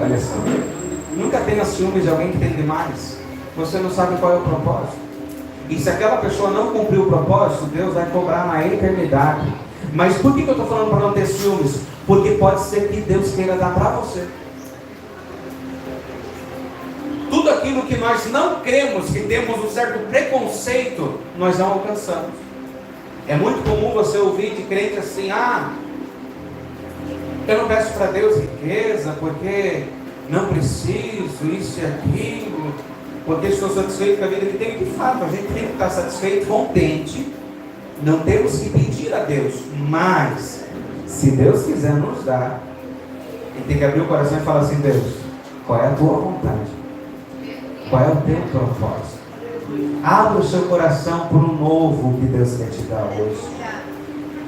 Olha só. Nunca tenha ciúmes de alguém que tem demais. Você não sabe qual é o propósito. E se aquela pessoa não cumprir o propósito, Deus vai cobrar na eternidade. Mas por que eu estou falando para não ter ciúmes? Porque pode ser que Deus queira dar para você. Tudo aquilo aquilo que nós não cremos, que temos um certo preconceito, nós não alcançamos. É muito comum você ouvir de crente assim: eu não peço para Deus riqueza, porque não preciso, isso e aquilo, porque estou satisfeito com a vida que tenho. De fato, a gente tem que estar satisfeito, contente. Não temos que pedir a Deus, mas se Deus quiser nos dar, a gente tem que abrir o coração e falar assim: Deus, qual é a tua vontade? Qual é o teu propósito? Abra o seu coração por um novo que Deus quer te dar hoje.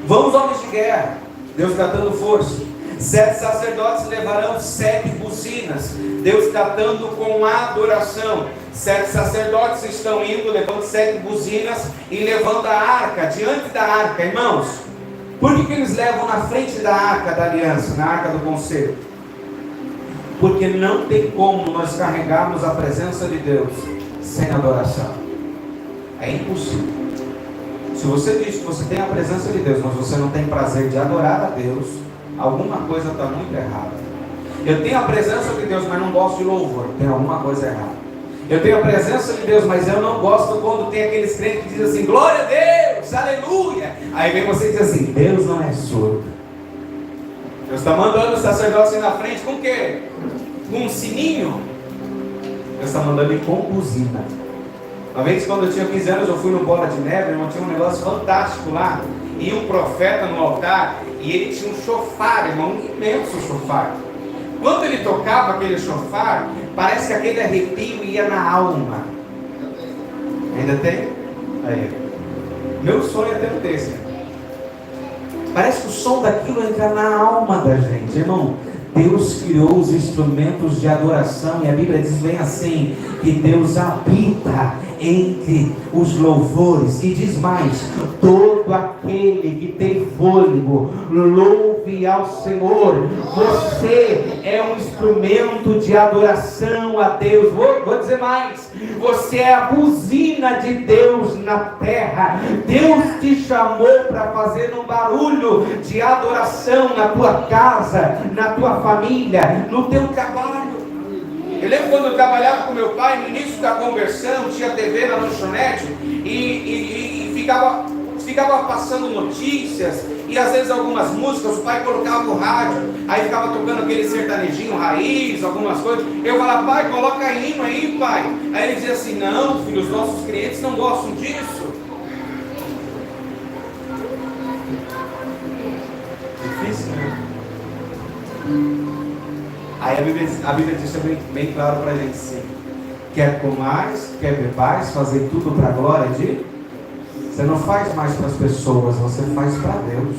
Vamos, homens de guerra. Deus está dando força. 7 sacerdotes levarão 7 buzinas. Deus está dando com adoração. 7 sacerdotes estão indo, levando 7 buzinas e levando a arca, diante da arca. Irmãos, por que eles levam na frente da arca da aliança, na arca do conselho? Porque não tem como nós carregarmos a presença de Deus sem adoração. É impossível. Se você diz que você tem a presença de Deus, mas você não tem prazer de adorar a Deus, alguma coisa está muito errada. Eu tenho a presença de Deus, mas não gosto de louvor. Tem alguma coisa errada. Eu tenho a presença de Deus, mas eu não gosto quando tem aqueles crentes que dizem assim: glória a Deus, aleluia. Aí vem você e diz assim: Deus não é surdo. Deus está mandando o sacerdote ir na frente com o quê? Com um sininho. Deus está mandando ir com buzina. Uma vez, quando eu tinha 15 anos, eu fui no Bola de Neve, irmão, tinha um negócio fantástico lá. E um profeta no altar, e ele tinha um chofar, irmão, um imenso chofar. Quando ele tocava aquele chofar, parece que aquele arrepio ia na alma. Ainda tem? Aí. Meu sonho é ter um desse. Parece que o som daquilo entra na alma da gente, irmão. Deus criou os instrumentos de adoração, e a Bíblia diz bem assim, que Deus habita entre os louvores, e diz mais: todo aquele que tem fôlego, louve ao Senhor. Você é um instrumento de adoração a Deus. Vou dizer mais: você é a buzina de Deus na terra. Deus te chamou para fazer um barulho de adoração na tua casa, na tua família, no teu trabalho. Eu lembro quando eu trabalhava com meu pai, no início da conversão, tinha TV na lanchonete e ficava passando notícias e às vezes algumas músicas. O pai colocava o rádio, aí ficava tocando aquele sertanejinho raiz, algumas coisas. Eu falava: pai, coloca hino aí, pai. Aí ele dizia assim: não, filho, os nossos clientes não gostam disso. Difícil, né? Aí a Bíblia diz bem claro para a gente assim: quer comais, quer bebais, fazer tudo para a glória de... Você não faz mais para as pessoas, você faz para Deus.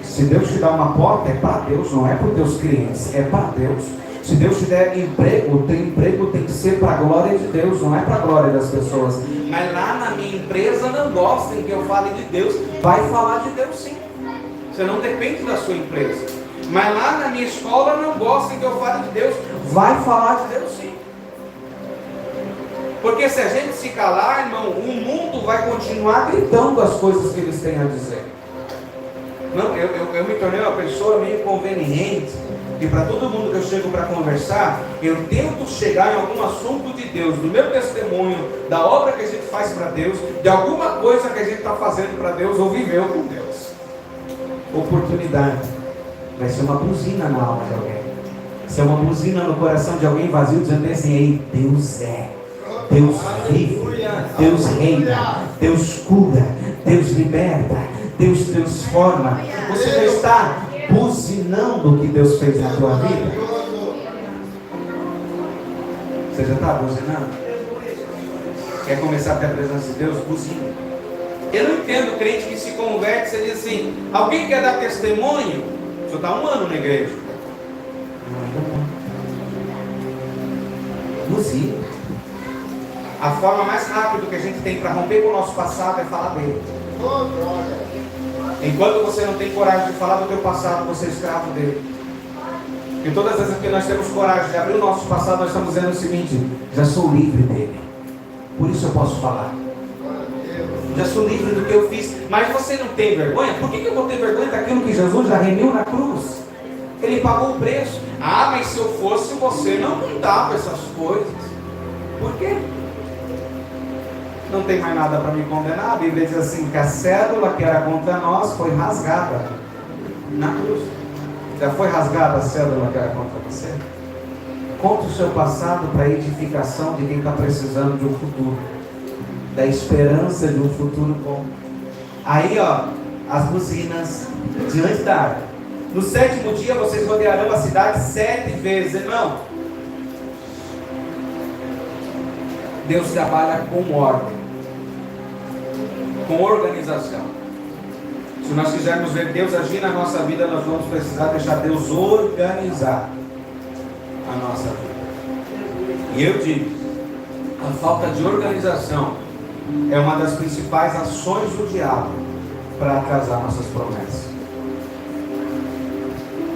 Se Deus te dá uma porta, é para Deus, não é para os teus clientes, é para Deus. Se Deus te der emprego, o teu emprego tem que ser para a glória de Deus, não é para a glória das pessoas. Mas lá na minha empresa não gostam que eu fale de Deus. Vai falar de Deus sim. Você não depende da sua empresa. Mas lá na minha escola não gostam que eu fale de Deus. Vai falar de Deus sim. Porque se a gente se calar, irmão, o mundo vai continuar gritando as coisas que eles têm a dizer. Não, eu me tornei uma pessoa meio conveniente, e para todo mundo que eu chego para conversar, eu tento chegar em algum assunto de Deus, do meu testemunho, da obra que a gente faz para Deus, de alguma coisa que a gente está fazendo para Deus ou viveu com Deus. Oportunidade. Vai ser uma buzina na alma de alguém. Vai ser uma buzina no coração de alguém vazio, dizendo assim: ei, Deus é, Deus vive, Deus reina, Deus cura, Deus liberta, Deus transforma. Você já está buzinando o que Deus fez na tua vida? Você já está buzinando? Quer começar a ter a presença de Deus? Buzina. Eu não entendo crente que se converte, você diz assim: alguém quer dar testemunho? O senhor está 1 ano na igreja. Buzina. A forma mais rápida que a gente tem para romper com o nosso passado é falar dele. Enquanto você não tem coragem de falar do teu passado, você é escravo dele. E todas as vezes que nós temos coragem de abrir o nosso passado, nós estamos dizendo o seguinte: já sou livre dele, por isso eu posso falar. Já sou livre do que eu fiz. Mas você não tem vergonha? Por que eu vou ter vergonha daquilo que Jesus já remiu na cruz? Ele pagou o preço. Ah, mas se eu fosse você, não contava essas coisas. Por quê? Não tem mais nada para me condenar. A Bíblia diz assim, que a cédula que era contra nós foi rasgada na cruz. Já foi rasgada a cédula que era contra você? Conta o seu passado para a edificação de quem está precisando de um futuro, da esperança de um futuro bom. Aí, ó, as buzinas diante da arca. No 7º dia vocês rodearão a cidade 7 vezes, irmão. Deus trabalha com ordem, com organização. Se nós quisermos ver Deus agir na nossa vida, nós vamos precisar deixar Deus organizar a nossa vida. E eu digo, a falta de organização é uma das principais ações do diabo para atrasar nossas promessas.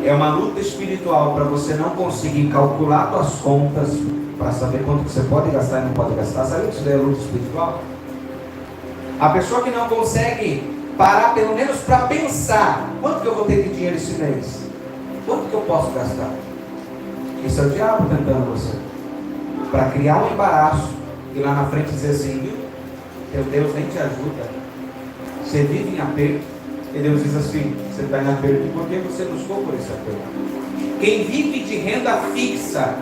É uma luta espiritual para você não conseguir calcular suas contas, para saber quanto que você pode gastar e não pode gastar. Sabe o que isso é luta espiritual? A pessoa que não consegue parar pelo menos para pensar, quanto que eu vou ter de dinheiro esse mês? Quanto que eu posso gastar? Isso é o diabo tentando você, para criar um embaraço e lá na frente dizer assim, viu? Teu Deus nem te ajuda, você vive em aperto. E Deus diz assim, você está em aperto porque você buscou por esse aperto. Quem vive de renda fixa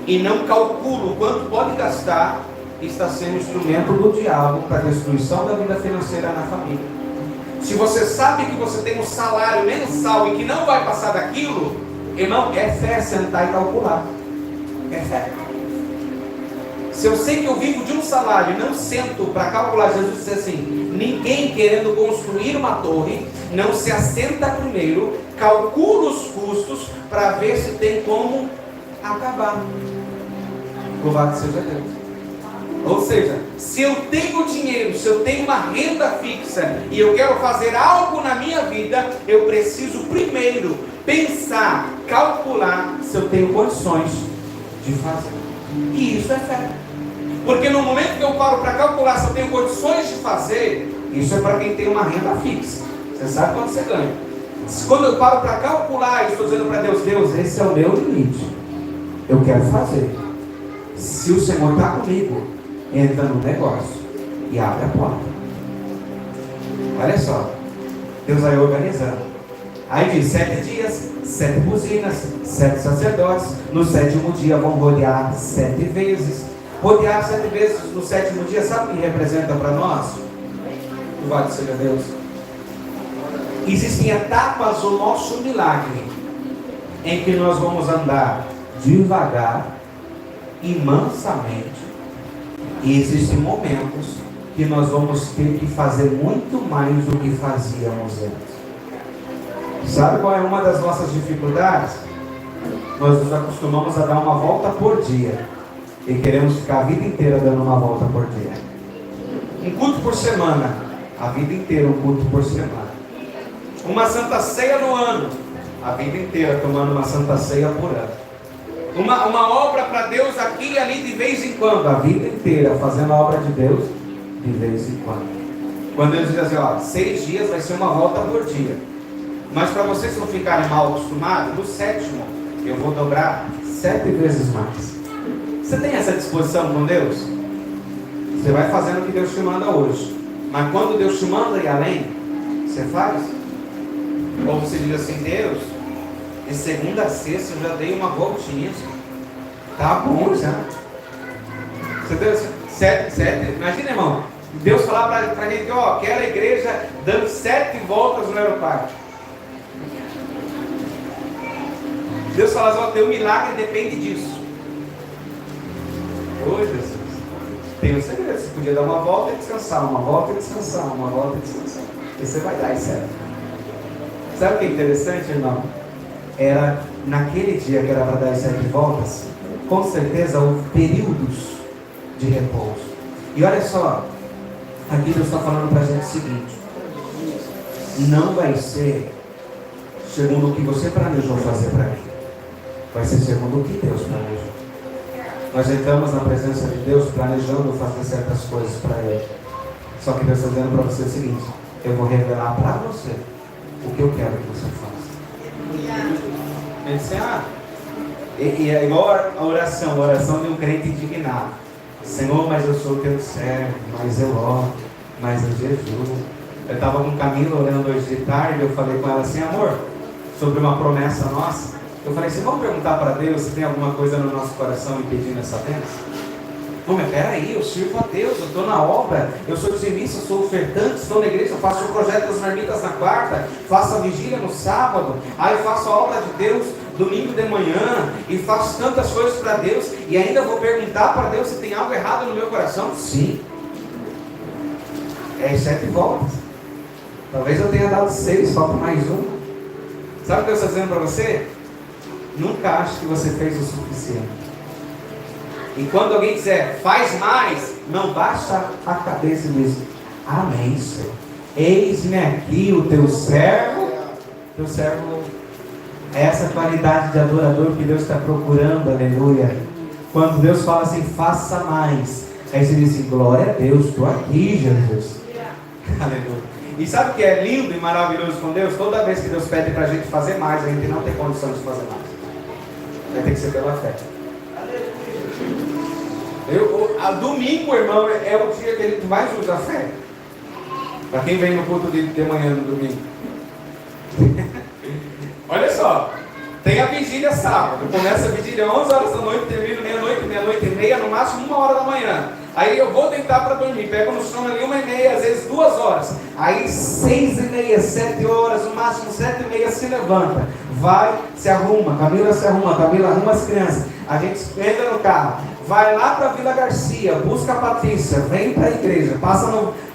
e não calcula o quanto pode gastar, está sendo instrumento do diabo para a destruição da vida financeira na família. Se você sabe que você tem um salário mensal e que não vai passar daquilo, irmão, é fé sentar e calcular. É fé. Se eu sei que eu vivo de um salário e não sento para calcular, Jesus disse assim, ninguém querendo construir uma torre, não se assenta primeiro, calcula os custos para ver se tem como acabar. Louvado seja Deus. Ou seja, se eu tenho dinheiro, se eu tenho uma renda fixa e eu quero fazer algo na minha vida, eu preciso primeiro pensar, calcular se eu tenho condições de fazer. E isso é fé. Porque no momento que eu paro para calcular se eu tenho condições de fazer, isso é para quem tem uma renda fixa. Você sabe quanto você ganha. Quando eu paro para calcular, eu estou dizendo para Deus, Deus, esse é o meu limite. Eu quero fazer. Se o Senhor está comigo, entra no negócio e abre a porta. Olha só, Deus vai organizando. Aí diz, 7 dias, 7 buzinas, 7 sacerdotes. No 7º dia vão rodear 7 vezes. Rodear 7 vezes no 7º dia, sabe o que representa para nós? Louvado seja Deus. Existem etapas do nosso milagre em que nós vamos andar devagar e mansamente. E existem momentos que nós vamos ter que fazer muito mais do que fazíamos antes. Sabe qual é uma das nossas dificuldades? Nós nos acostumamos a dar uma volta por dia e queremos ficar a vida inteira dando uma volta por dia. Um culto por semana, a vida inteira um culto por semana. Uma santa ceia no ano, a vida inteira tomando uma santa ceia por ano. Uma obra para Deus aqui e ali de vez em quando, a vida inteira fazendo a obra de Deus de vez em quando. Quando Deus diz assim, ó, 6 dias vai ser uma volta por dia. Mas para vocês não ficarem mal acostumados, no 7º eu vou dobrar 7 vezes mais. Você tem essa disposição com Deus? Você vai fazendo o que Deus te manda hoje. Mas quando Deus te manda ir além, você faz? Ou você diz assim, Deus, de segunda a sexta eu já dei uma voltinha. Tá bom já. Você deu 7, imagina, irmão, Deus falar para a gente, ó, quero a igreja dando 7 voltas no aeroporto. Deus fala assim, ó, teu milagre depende disso. Ô Jesus, tem um segredo, você podia dar uma volta e descansar, uma volta e descansar, uma volta e descansar. E você vai dar, certo? Sabe o que é interessante, irmão? Era naquele dia que era para dar as 7 voltas, com certeza houve períodos de repouso. E olha só, aqui Deus está falando para a gente o seguinte: não vai ser segundo o que você planejou fazer para mim, vai ser segundo o que Deus planejou. Nós entramos na presença de Deus planejando fazer certas coisas para Ele. Só que Deus está dizendo para você o seguinte: eu vou revelar para você o que eu quero que você faça. Ele disse, e é igual a oração de um crente indignado. Senhor, mas eu sou teu servo, mas eu oro, mas eu jejuo. Eu estava com Camila orando hoje de tarde, eu falei com ela assim, amor, sobre uma promessa nossa. Eu falei assim, vamos perguntar para Deus se tem alguma coisa no nosso coração impedindo essa bênção? Não, mas peraí, eu sirvo a Deus, eu estou na obra, eu sou dizimista, eu sou ofertante, estou na igreja, eu faço o projeto das marmitas na quarta, faço a vigília no sábado, aí eu faço a obra de Deus domingo de manhã, e faço tantas coisas para Deus, e ainda vou perguntar para Deus se tem algo errado no meu coração? Sim. É 7 voltas. Talvez eu tenha dado 6, falta mais uma. Sabe o que eu estou dizendo para você? Nunca ache que você fez o suficiente. E quando alguém disser, faz mais, não baixa a cabeça e diz, amém, Senhor. Eis-me aqui o teu servo. Teu servo é essa qualidade de adorador que Deus está procurando, aleluia. Quando Deus fala assim, faça mais, aí você diz assim, glória a Deus, estou aqui, Jesus. Aleluia. E sabe o que é lindo e maravilhoso com Deus? Toda vez que Deus pede para a gente fazer mais, a gente não tem condição de fazer mais. Vai ter que ser pela fé. Domingo, irmão, é o dia que a gente mais usa a fé. Para quem vem no culto de manhã no domingo. Olha só, tem a vigília sábado. Começa a vigília 11 horas da noite, termina meia-noite, meia-noite e meia, no máximo 1 hora da manhã. Aí eu vou deitar para dormir, pego no sono ali 1h30, às vezes 2 horas. Aí 6h30, 7 horas, no máximo 7h30 se levanta. Vai, se arruma, Camila arruma as crianças. A gente entra no carro, vai lá para a Vila Garcia, busca a Patrícia, vem para a igreja,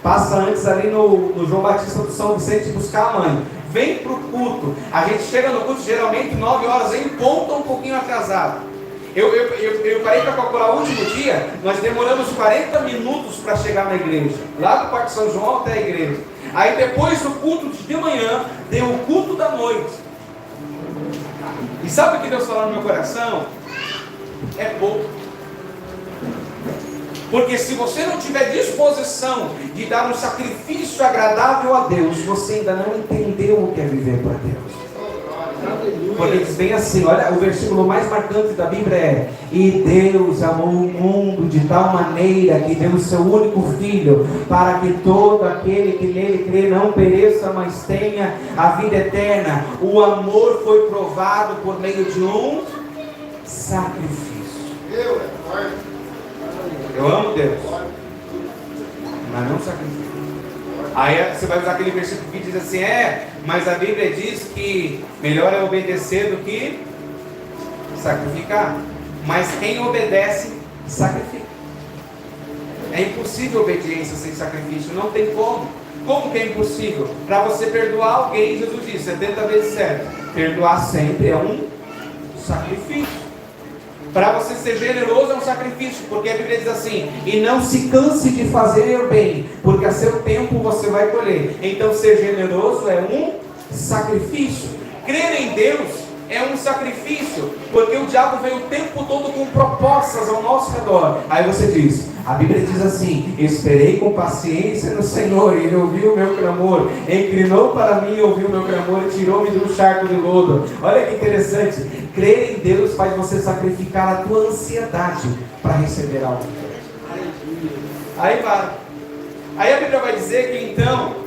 passa antes ali no João Batista do São Vicente buscar a mãe. Vem para o culto. A gente chega no culto geralmente 9 horas em ponto, um pouquinho atrasado. Eu parei para calcular o último dia, nós demoramos 40 minutos para chegar na igreja, lá do Parque São João até a igreja. Aí depois do culto de manhã, tem o culto da noite. E sabe o que Deus falou no meu coração? É pouco. Porque se você não tiver disposição de dar um sacrifício agradável a Deus, você ainda não entendeu o que é viver para Deus. Porque diz bem assim, olha, o versículo mais marcante da Bíblia é: e Deus amou o mundo de tal maneira que deu o seu único filho, para que todo aquele que nele crê não pereça, mas tenha a vida eterna. O amor foi provado por meio de um sacrifício. Eu amo Deus, mas não sacrifício. Aí você vai usar aquele versículo que diz assim, mas a Bíblia diz que melhor é obedecer do que sacrificar. Mas quem obedece, sacrifica. É impossível obediência sem sacrifício, não tem como. Como que é impossível? Para você perdoar alguém, Jesus disse, 70 vezes 7. Perdoar sempre é um sacrifício. Para você ser generoso é um sacrifício, porque a Bíblia diz assim, e não se canse de fazer o bem, porque a seu tempo você vai colher. Então ser generoso é um sacrifício. Crer em Deus é um sacrifício, porque o diabo vem o tempo todo com propostas ao nosso redor. Aí você diz, a Bíblia diz assim, esperei com paciência no Senhor, Ele ouviu o meu clamor, inclinou para mim, ouviu o meu clamor e tirou-me de um charco de lodo. Olha que interessante, crer em Deus faz você sacrificar a tua ansiedade para receber algo. Aí vai. Aí a Bíblia vai dizer que então,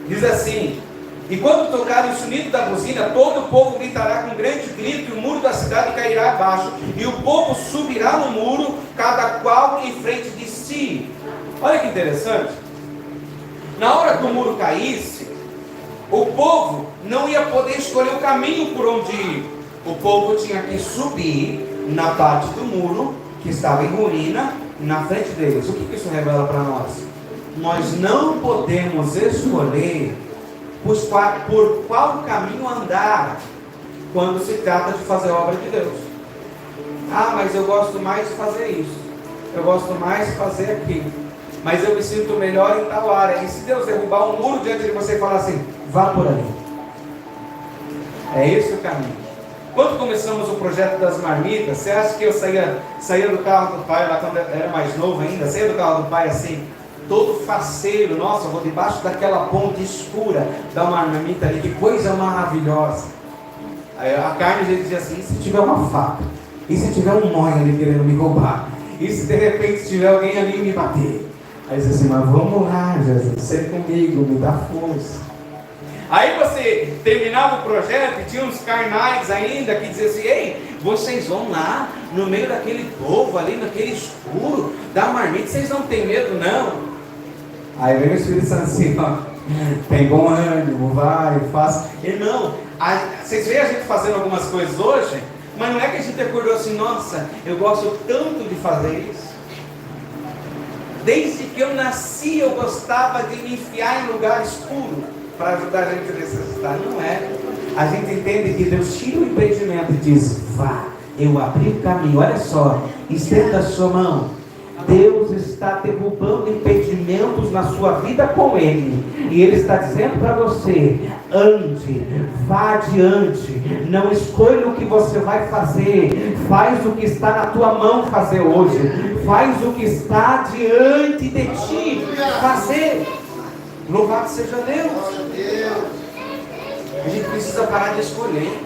diz assim, e quando tocarem o sonido da buzina, todo o povo gritará com grande grito, e o muro da cidade cairá abaixo, e o povo subirá no muro, cada qual em frente de si. Olha que interessante. Na hora que o muro caísse, o povo não ia poder escolher o caminho por onde ir. O povo tinha que subir na parte do muro, que estava em ruína, na frente deles. O que isso revela para nós? Nós não podemos escolher por qual caminho andar quando se trata de fazer a obra de Deus. Ah, mas eu gosto mais de fazer isso, eu gosto mais de fazer aquilo, mas eu me sinto melhor em tal área. E se Deus derrubar um muro diante de você e falar assim, vá por ali, é esse o caminho. Quando começamos o projeto das marmitas, você acha que eu saía do carro do pai, lá quando eu era mais novo ainda, saía do carro do pai assim, todo faceiro, nossa, eu vou debaixo daquela ponte escura da marmita ali, que coisa maravilhosa. Aí a carne já dizia assim, e se tiver uma faca? E se tiver um nóia ali querendo me roubar? E se de repente tiver alguém ali me bater? Aí diz assim, mas vamos lá, Jesus, ser comigo, me dá força. Aí você terminava o projeto e tinha uns carnais ainda que diziam assim, ei, vocês vão lá no meio daquele povo ali, naquele escuro, da marmita, vocês não têm medo não? Aí vem o Espírito Santo assim, ó, tem bom ânimo, vai, faça. Irmão, vocês veem a gente fazendo algumas coisas hoje, mas não é que a gente acordou assim, nossa, eu gosto tanto de fazer isso. Desde que eu nasci eu gostava de me enfiar em lugar escuro para ajudar a gente a necessitar. Não é. A gente entende que Deus tira o impedimento e diz, vá, eu abri o caminho. Olha só, estenda a sua mão. Deus está derrubando impedimentos na sua vida com Ele. E Ele está dizendo para você, ande, vá adiante. Não escolha o que você vai fazer. Faz o que está na tua mão fazer hoje. Faz o que está diante de ti fazer. Louvado seja Deus. A gente precisa parar de escolher.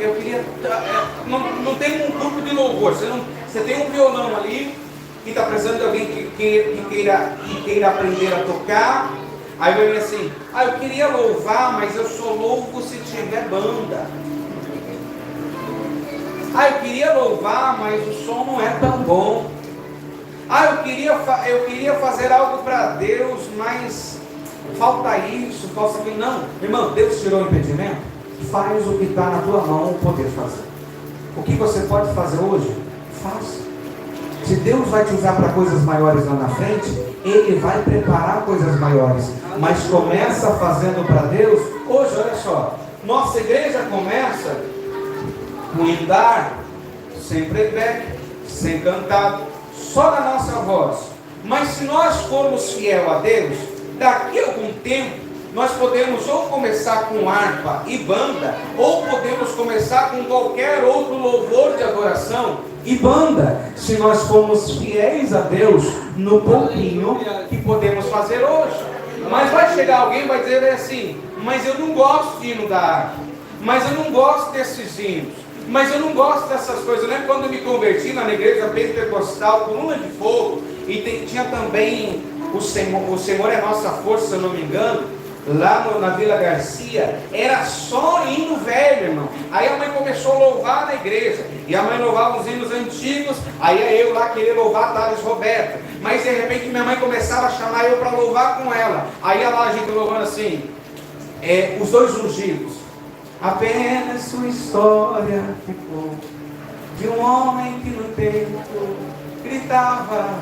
Eu queria... Não tem um grupo de louvor. Você tem um violão ali que está precisando de alguém que queira aprender a tocar. Aí vai vir assim, eu queria louvar, mas eu só louvo se tiver banda. Eu queria louvar, mas o som não é tão bom. Eu queria fazer algo para Deus, mas falta isso, falta aquilo. Não, irmão, Deus tirou o impedimento. Faz o que está na tua mão o poder fazer. O que você pode fazer hoje, faça. Se Deus vai te usar para coisas maiores lá na frente, Ele vai preparar coisas maiores. Mas começa fazendo para Deus. Hoje, olha só, nossa igreja começa com hindar, sem playback, sem cantado, só na nossa voz. Mas se nós formos fiel a Deus, daqui a algum tempo nós podemos ou começar com harpa e banda, ou podemos começar com qualquer outro louvor de adoração e banda, se nós formos fiéis a Deus no pouquinho que podemos fazer hoje. Mas vai chegar alguém e vai dizer assim, mas eu não gosto de hino da harpa, mas eu não gosto desses hinos, mas eu não gosto dessas coisas. Eu lembro quando eu me converti na igreja pentecostal, coluna de fogo, e tinha também o Senhor é nossa força, se eu não me engano, lá na Vila Garcia, era só hino velho, irmão. Aí a mãe começou a louvar na igreja, e a mãe louvava os hinos antigos, aí eu lá queria louvar Thales Roberta, mas de repente minha mãe começava a chamar eu para louvar com ela, aí lá a gente louvando assim, os dois ungidos. Apenas sua história ficou de um homem que no tempo gritava,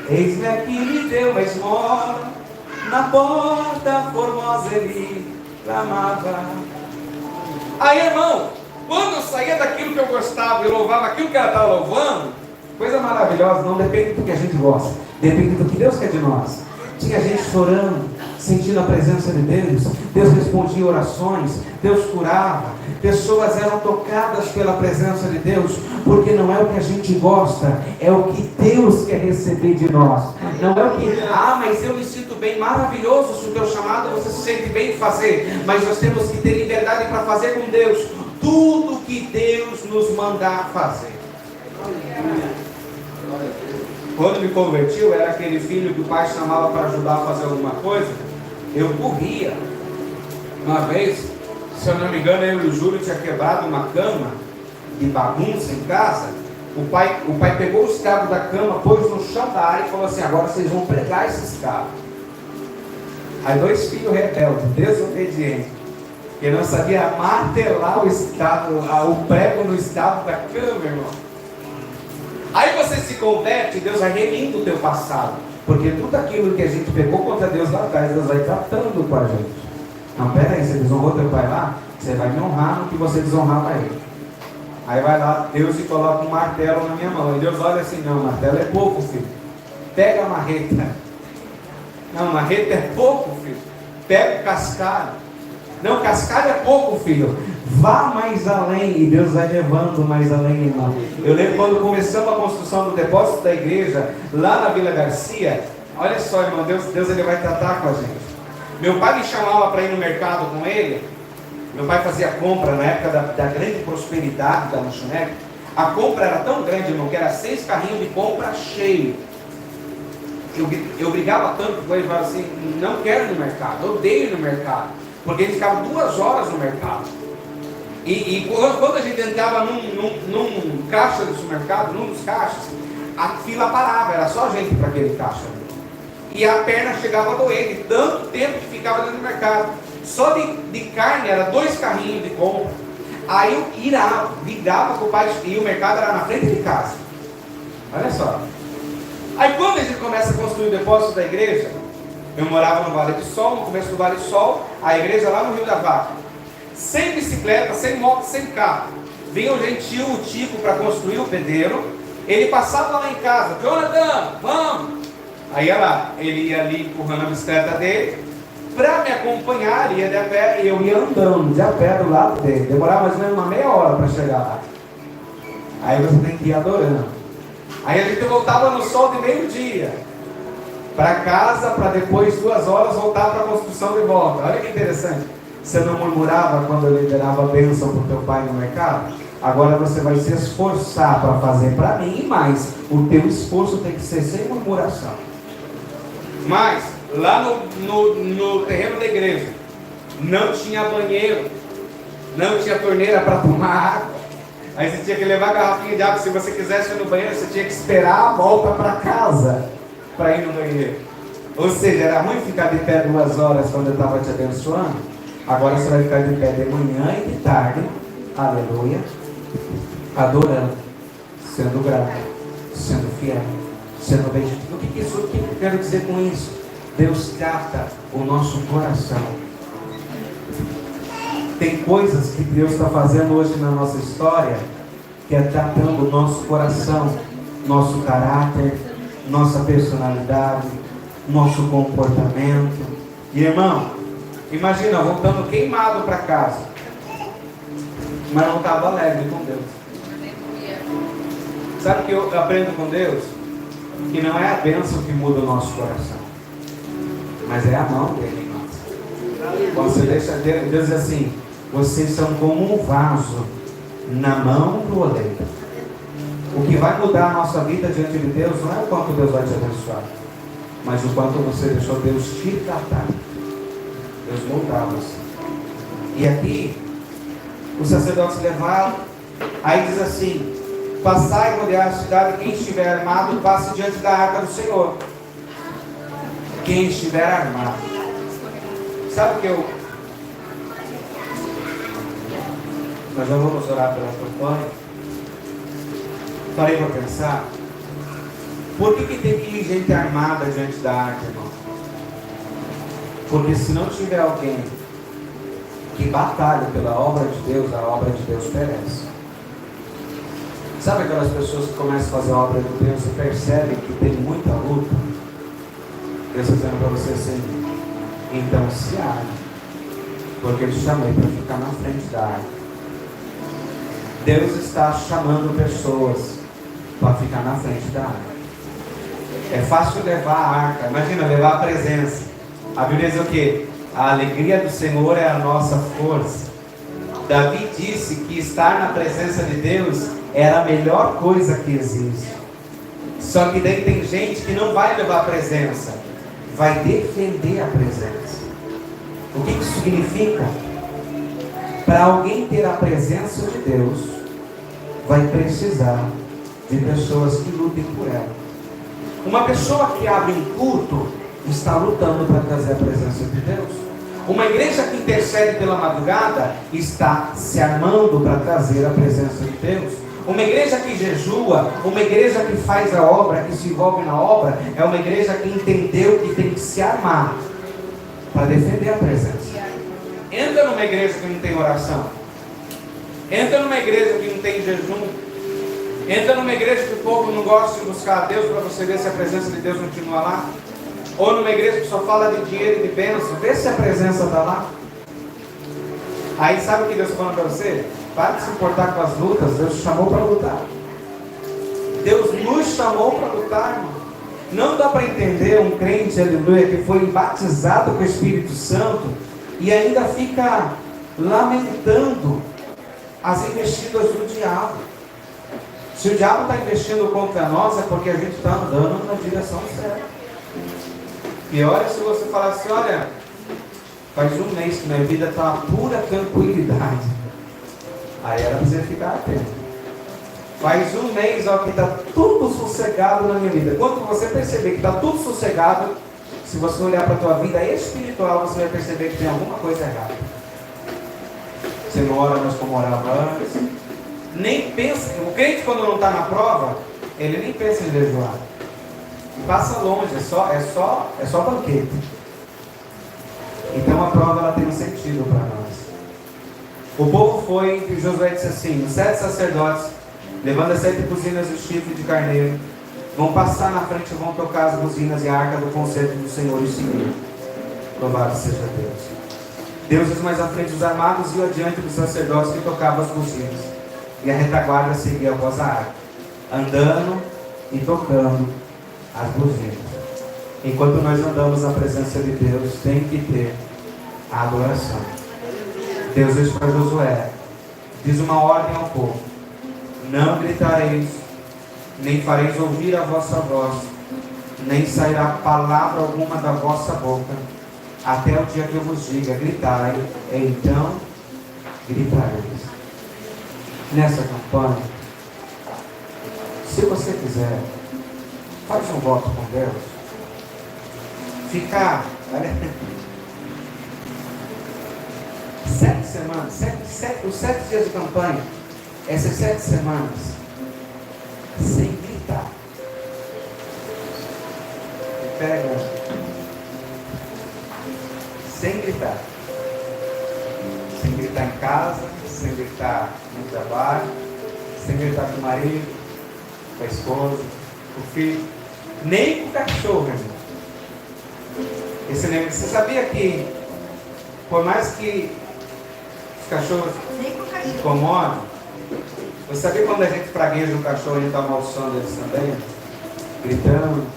eis-me aqui, me deu uma esmola, na porta formosa ele clamava. Aí, irmão, quando eu saía daquilo que eu gostava e louvava aquilo que ela estava louvando, coisa maravilhosa, não depende do que a gente gosta, depende do que Deus quer de nós. Tinha gente chorando, sentindo a presença de Deus. Deus respondia orações, Deus curava, pessoas eram tocadas pela presença de Deus, porque não é o que a gente gosta, é o que Deus quer receber de nós. Não é o que, mas eu me sinto bem, maravilhoso, se o teu chamado você se sente bem em fazer, mas nós temos que ter liberdade para fazer com Deus tudo que Deus nos mandar fazer. Quando me converti, eu era aquele filho que o pai chamava para ajudar a fazer alguma coisa, eu corria. Uma vez, se eu não me engano, eu e o Júlio tinha quebrado uma cama de bagunça em casa. O pai pegou os cabos da cama, pôs no chão da área e falou assim, agora vocês vão pregar esses cabos. Aí 2 filhos rebeldes, desobedientes, que não sabia martelar o prego no escavo da cama, irmão. Aí você se converte, Deus vai remindo o teu passado, porque tudo aquilo que a gente pegou contra Deus lá atrás, Deus vai tratando com a gente. Não, peraí, você desonrou teu pai lá, você vai me honrar no que você desonrava ele. Aí vai lá, Deus te coloca um martelo na minha mão, e Deus olha assim, não, martelo é pouco, filho, pega a marreta. Não, marreta é pouco, filho, pega o cascalho. Não, cascalho é pouco, filho, vá mais além, e Deus vai levando mais além, irmão. Eu lembro quando começamos a construção do depósito da igreja, lá na Vila Garcia, olha só, irmão, Deus ele vai tratar com a gente. Meu pai me chamava para ir no mercado com ele. Meu pai fazia compra na época da grande prosperidade da lanchonete. A compra era tão grande, irmão, que era 6 carrinhos de compra cheio. Eu brigava tanto com ele, falava assim, não quero ir no mercado, odeio ir no mercado. Porque ele ficava 2 horas no mercado. E quando a gente entrava num caixa do supermercado, num dos caixas, a fila parava, era só gente para aquele caixa. E a perna chegava a doer, de tanto tempo que ficava dentro do mercado. Só de carne era 2 carrinhos de compra. Aí eu ligava com o pai, e o mercado era na frente de casa. Olha só. Aí quando a gente começa a construir o depósito da igreja, eu morava no Vale do Sol, no começo do Vale do Sol, a igreja lá no Rio da Vaca. Sem bicicleta, sem moto, sem carro. Vinha o gentil, o Tico, para construir o pedreiro. Ele passava lá em casa, Jonathan, vamos! Aí ele ia ali empurrando a bicicleta dele, para me acompanhar, ele ia de a pé, e eu ia andando de a pé do lado dele. Demorava mais ou menos uma meia hora para chegar lá. Aí você tem que ir adorando. Aí a gente voltava no sol de meio-dia para casa, para depois 2 horas voltar para a construção de volta. Olha que interessante. Você não murmurava quando eu liberava a bênção para o teu pai no mercado? Agora você vai se esforçar para fazer para mim, mas o teu esforço tem que ser sem murmuração. Mas lá no terreno da igreja não tinha banheiro, não tinha torneira para tomar água. Aí você tinha que levar a garrafinha de água. Se você quisesse ir no banheiro, você tinha que esperar a volta para casa para ir no banheiro. Ou seja, era ruim ficar de pé 2 horas quando eu estava te abençoando. Agora você vai ficar de pé de manhã e de tarde, aleluia, adorando, sendo grato, sendo fiel, sendo obediente. O que eu quero dizer com isso? Deus trata o nosso coração. Tem coisas que Deus está fazendo hoje na nossa história, que é tratando o nosso coração, nosso caráter, nossa personalidade, nosso comportamento. E irmão, imagina, voltando queimado para casa, mas não estava alegre com Deus. Sabe o que eu aprendo com Deus? Que não é a bênção que muda o nosso coração, mas é a mão dele em nós. Quando você deixa Deus diz assim, vocês são como um vaso na mão do oleiro. O que vai mudar a nossa vida diante de Deus não é o quanto Deus vai te abençoar, mas o quanto você deixou Deus te tratar. Deus moldar você. E aqui, os sacerdotes levaram, aí diz assim, passai e rodear a cidade, quem estiver armado, passe diante da arca do Senhor. Quem estiver armado. Sabe o que nós já vamos orar pela campanha. Parei para pensar, por que tem que ir gente armada diante da arca, irmão? Porque se não tiver alguém que batalha pela obra de Deus, a obra de Deus perece. Sabe aquelas pessoas que começam a fazer a obra de Deus e percebem que tem muita luta? Deus está dizendo para você assim, então se arme, porque eu te chamei para ficar na frente da arca. Deus está chamando pessoas para ficar na frente da arca. É fácil levar a arca, imagina, levar a presença. A Bíblia diz o quê? A alegria do Senhor é a nossa força. Davi disse que estar na presença de Deus era a melhor coisa que existe. Só que daí tem gente que não vai levar a presença, vai defender a presença. O que isso significa? Para alguém ter a presença de Deus, vai precisar de pessoas que lutem por ela. Uma pessoa que abre um culto está lutando para trazer a presença de Deus. Uma igreja que intercede pela madrugada está se armando para trazer a presença de Deus. Uma igreja que jejua, uma igreja que faz a obra, que se envolve na obra, é uma igreja que entendeu que tem que se armar para defender a presença. Entra numa igreja que não tem oração. Entra numa igreja que não tem jejum. Entra numa igreja que o povo não gosta de buscar a Deus para você ver se a presença de Deus continua lá. Ou numa igreja que só fala de dinheiro e de bênção, vê se a presença está lá. Aí sabe o que Deus está falando para você? Para de se importar com as lutas, Deus te chamou para lutar. Deus nos chamou para lutar, irmão. Não dá para entender um crente, aleluia, que foi batizado com o Espírito Santo e ainda fica lamentando as investidas do diabo. Se o diabo está investindo contra nós, é porque a gente está andando na direção certa. Pior é se você falar assim, olha, faz um mês que minha vida está uma pura tranquilidade. Aí era para você ficar atento. Faz um mês ó, que está tudo sossegado na minha vida. Quando você perceber que está tudo sossegado, se você olhar para a tua vida espiritual, você vai perceber que tem alguma coisa errada. Você não ora mais como orava antes. Nem pensa, o crente quando não está na prova, ele nem pensa em jejuar. Passa longe, é só banquete. Então a prova ela tem um sentido para nós. O povo foi, e Josué disse assim, os 7 sacerdotes, levando as 7 buzinas e o chifre de carneiro, vão passar na frente e vão tocar as buzinas e a arca do concerto do Senhor e seguir. Louvado seja Deus. Deuses mais à frente dos armados e adiante dos sacerdotes que tocavam as buzinas. E a retaguarda seguia após a arca, andando e tocando as buzinas. Enquanto nós andamos na presença de Deus, tem que ter a adoração. Deus diz para Josué, diz uma ordem ao povo: não gritareis, nem fareis ouvir a vossa voz, nem sairá palavra alguma da vossa boca, até o dia que eu vos diga, gritai, então gritareis. Nessa campanha, se você quiser, faz um voto com Deus. Ficar, olha, 7 semanas, os 7 dias de campanha, essas 7 semanas, sem gritar. Pega, sem gritar. Sem gritar em casa, sem gritar no trabalho, sem gritar com o marido, com a esposa, com o filho, nem com o cachorro, irmão. Você sabia que, por mais que os cachorros incomodam, você sabia quando a gente pragueja um cachorro, a gente está amaldiçoando eles também? Gritando,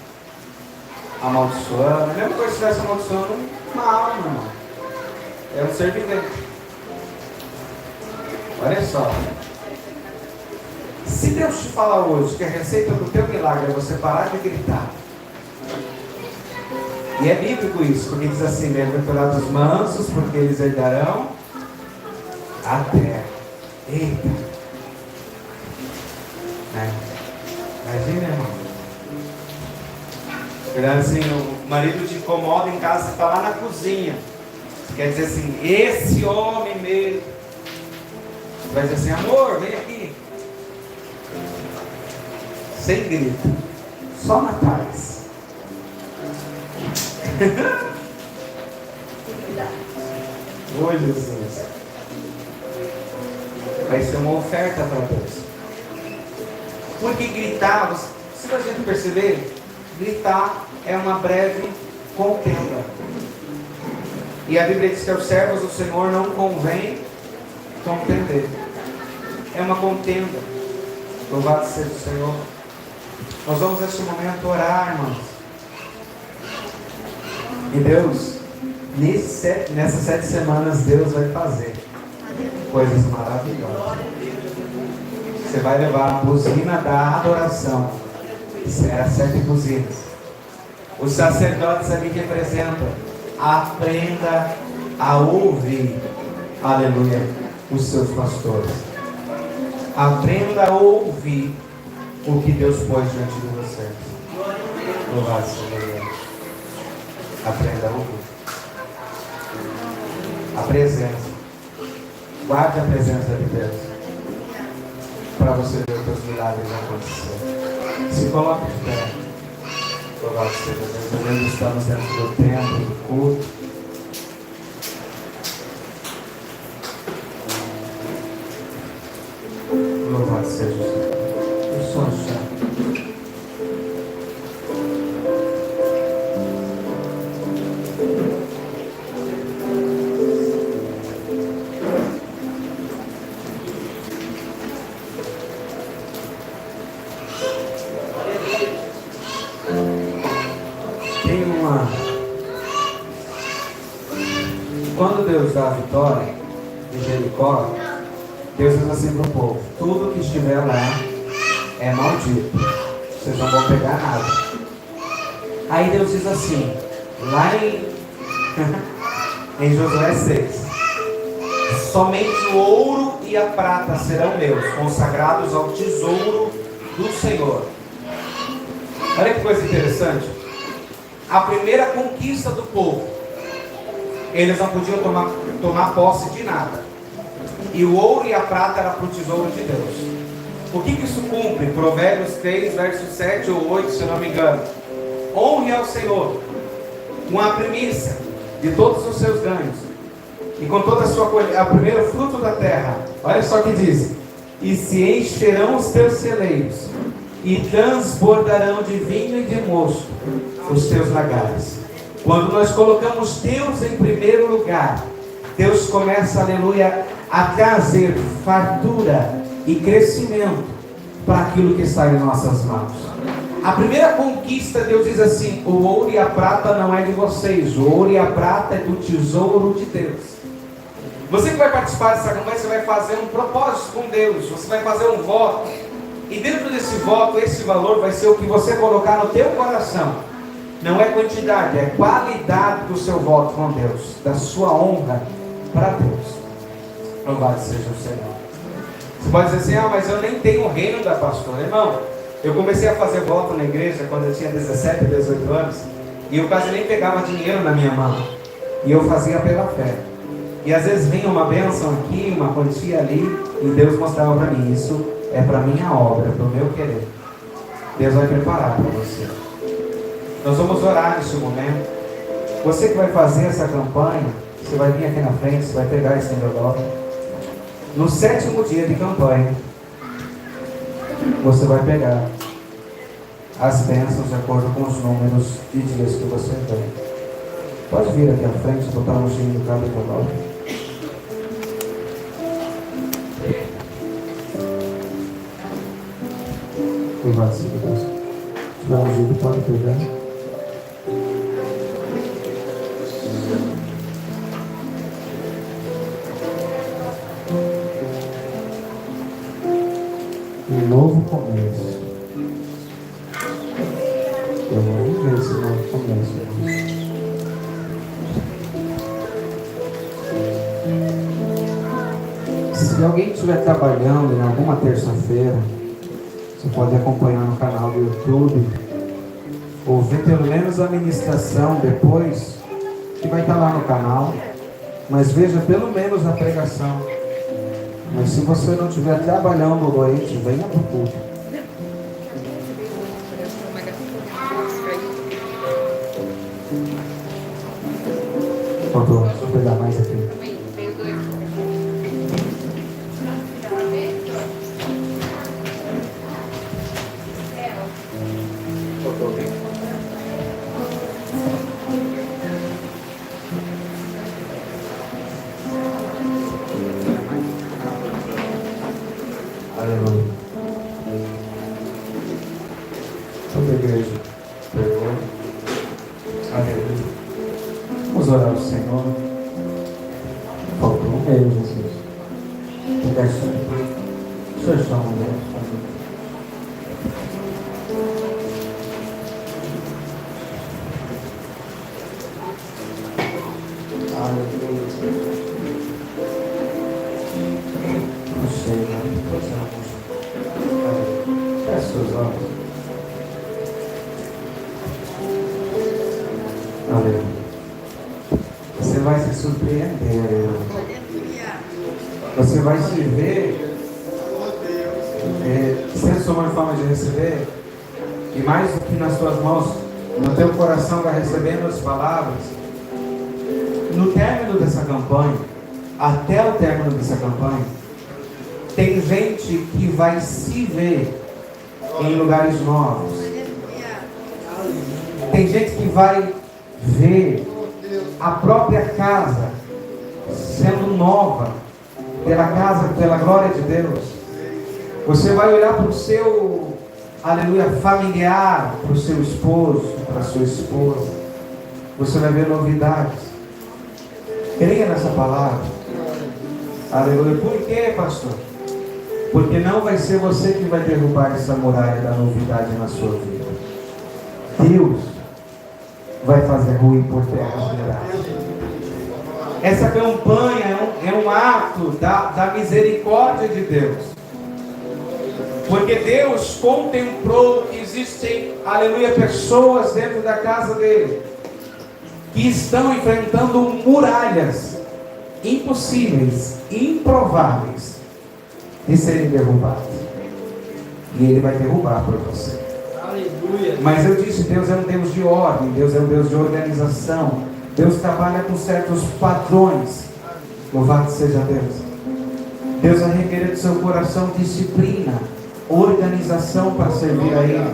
amaldiçoando. A mesma coisa se estivesse amaldiçoando uma alma, irmão. É um ser vivente. Olha só. Se Deus te falar hoje que a receita do teu milagre é você parar de gritar, e é bíblico isso, porque diz assim, bem-aventurados os mansos, porque eles herdarão a terra. Eita! Imagina, irmão. Verdade, assim, o marido te incomoda em casa, você está lá na cozinha. Você quer dizer assim, esse homem mesmo. Você vai dizer assim, amor, vem aqui. Sem grito. Só na paz. Ô Jesus. Vai ser uma oferta para Deus. Porque gritar, se a gente perceber, gritar é uma breve contenda. E a Bíblia diz que aos servos do Senhor não convém contender. É uma contenda. Louvado seja o Senhor. Nós vamos neste momento orar, irmãos. E Deus, nessas 7 semanas, Deus vai fazer coisas maravilhosas. Você vai levar a buzina da adoração. Será 7 buzinas. Os sacerdotes ali representam. Aprenda a ouvir, aleluia, os seus pastores. Aprenda a ouvir o que Deus pôs diante de você. Louvado seja Deus. Aprenda a ouvir. A presença. Guarde a presença de Deus, para você ver os teus milagres acontecer. Se coloque de pé. Louvado seja Deus. Nós estamos dentro do templo, do culto. Louvado seja o Senhor. O som chama. Quando Deus dá a vitória de Jericó, Deus diz assim para o povo: tudo que estiver lá é maldito. Vocês não vão pegar nada. Aí Deus diz assim, lá em Josué 6, somente o ouro e a prata serão meus, consagrados ao tesouro do Senhor. Olha que coisa interessante. A primeira conquista do povo, eles não podiam tomar posse de nada. E o ouro e a prata era para o tesouro de Deus. O que isso cumpre? Provérbios 3, versos 7 ou 8, se eu não me engano. Honre ao Senhor com a primícia de todos os seus ganhos e com toda a sua colheita, o primeiro fruto da terra. Olha só o que diz: e se encherão os teus celeiros, e transbordarão de vinho e de mosto os teus lagares. Quando nós colocamos Deus em primeiro lugar, Deus começa, aleluia, a trazer fartura e crescimento para aquilo que está em nossas mãos. A primeira conquista, Deus diz assim: o ouro e a prata não é de vocês, o ouro e a prata é do tesouro de Deus. Você que vai participar dessa campanha, você vai fazer um propósito com Deus, você vai fazer um voto, e dentro desse voto, esse valor vai ser o que você colocar no teu coração. Não é quantidade, é qualidade do seu voto com Deus, da sua honra para Deus. Louvado seja o Senhor. Você pode dizer assim: mas eu nem tenho o reino da pastora. Irmão, eu comecei a fazer voto na igreja quando eu tinha 17, 18 anos, e eu quase nem pegava dinheiro na minha mão, e eu fazia pela fé. E às vezes vinha uma bênção aqui, uma quantia ali, e Deus mostrava para mim: isso é para minha obra, para o meu querer. Deus vai preparar para você. Nós vamos orar nesse momento. Você que vai fazer essa campanha, você vai vir aqui na frente, você vai pegar esse envelope. No 7º dia de campanha, você vai pegar as bênçãos de acordo com os números de dias que você tem. Pode vir aqui à frente, botar um giro no cada envelope. Louvado seja Deus. Se tiver um giro, pode pegar. Um novo começo. Eu vou ver esse novo começo. Se alguém estiver trabalhando em alguma terça-feira, você pode acompanhar no canal do YouTube, ou ver pelo menos a ministração depois, que vai estar lá no canal, mas veja pelo menos a pregação. Mas se você não estiver trabalhando à noite, venha para o culto. Deixa eu pegar mais aqui. Aleluia. Toda a igreja pregou. Aleluia. Vamos orar ao Senhor. Faltou um meio, Jesus. Peço. O Senhor está um Deus. Aleluia. Não sei, não. Feche seus olhos. Aleluia. Você vai se surpreender, aleluia. Você vai se ver sendo uma forma de receber, e mais do que nas tuas mãos, no teu coração vai recebendo as palavras. No término dessa campanha, até o término dessa campanha, tem gente que vai se ver em lugares novos. Tem gente que vai ver a própria casa sendo nova pela casa, pela glória de Deus. Você vai olhar para o seu, aleluia, familiar, para o seu esposo, para a sua esposa. Você vai ver novidades. Creia nessa palavra. Aleluia. Por quê, pastor? Porque não vai ser você que vai derrubar essa muralha da novidade na sua vida. Deus vai fazer ruir por terra as muralhas. Essa campanha é um ato da misericórdia de Deus. Porque Deus contemplou que existem, aleluia, pessoas dentro da casa dele que estão enfrentando muralhas impossíveis, improváveis de serem derrubadas. E Ele vai derrubar por você. Aleluia. Mas eu disse, Deus é um Deus de ordem, Deus é um Deus de organização. Deus trabalha com certos padrões. Louvado seja Deus. Deus vai requerer do seu coração disciplina, organização para servir a Ele.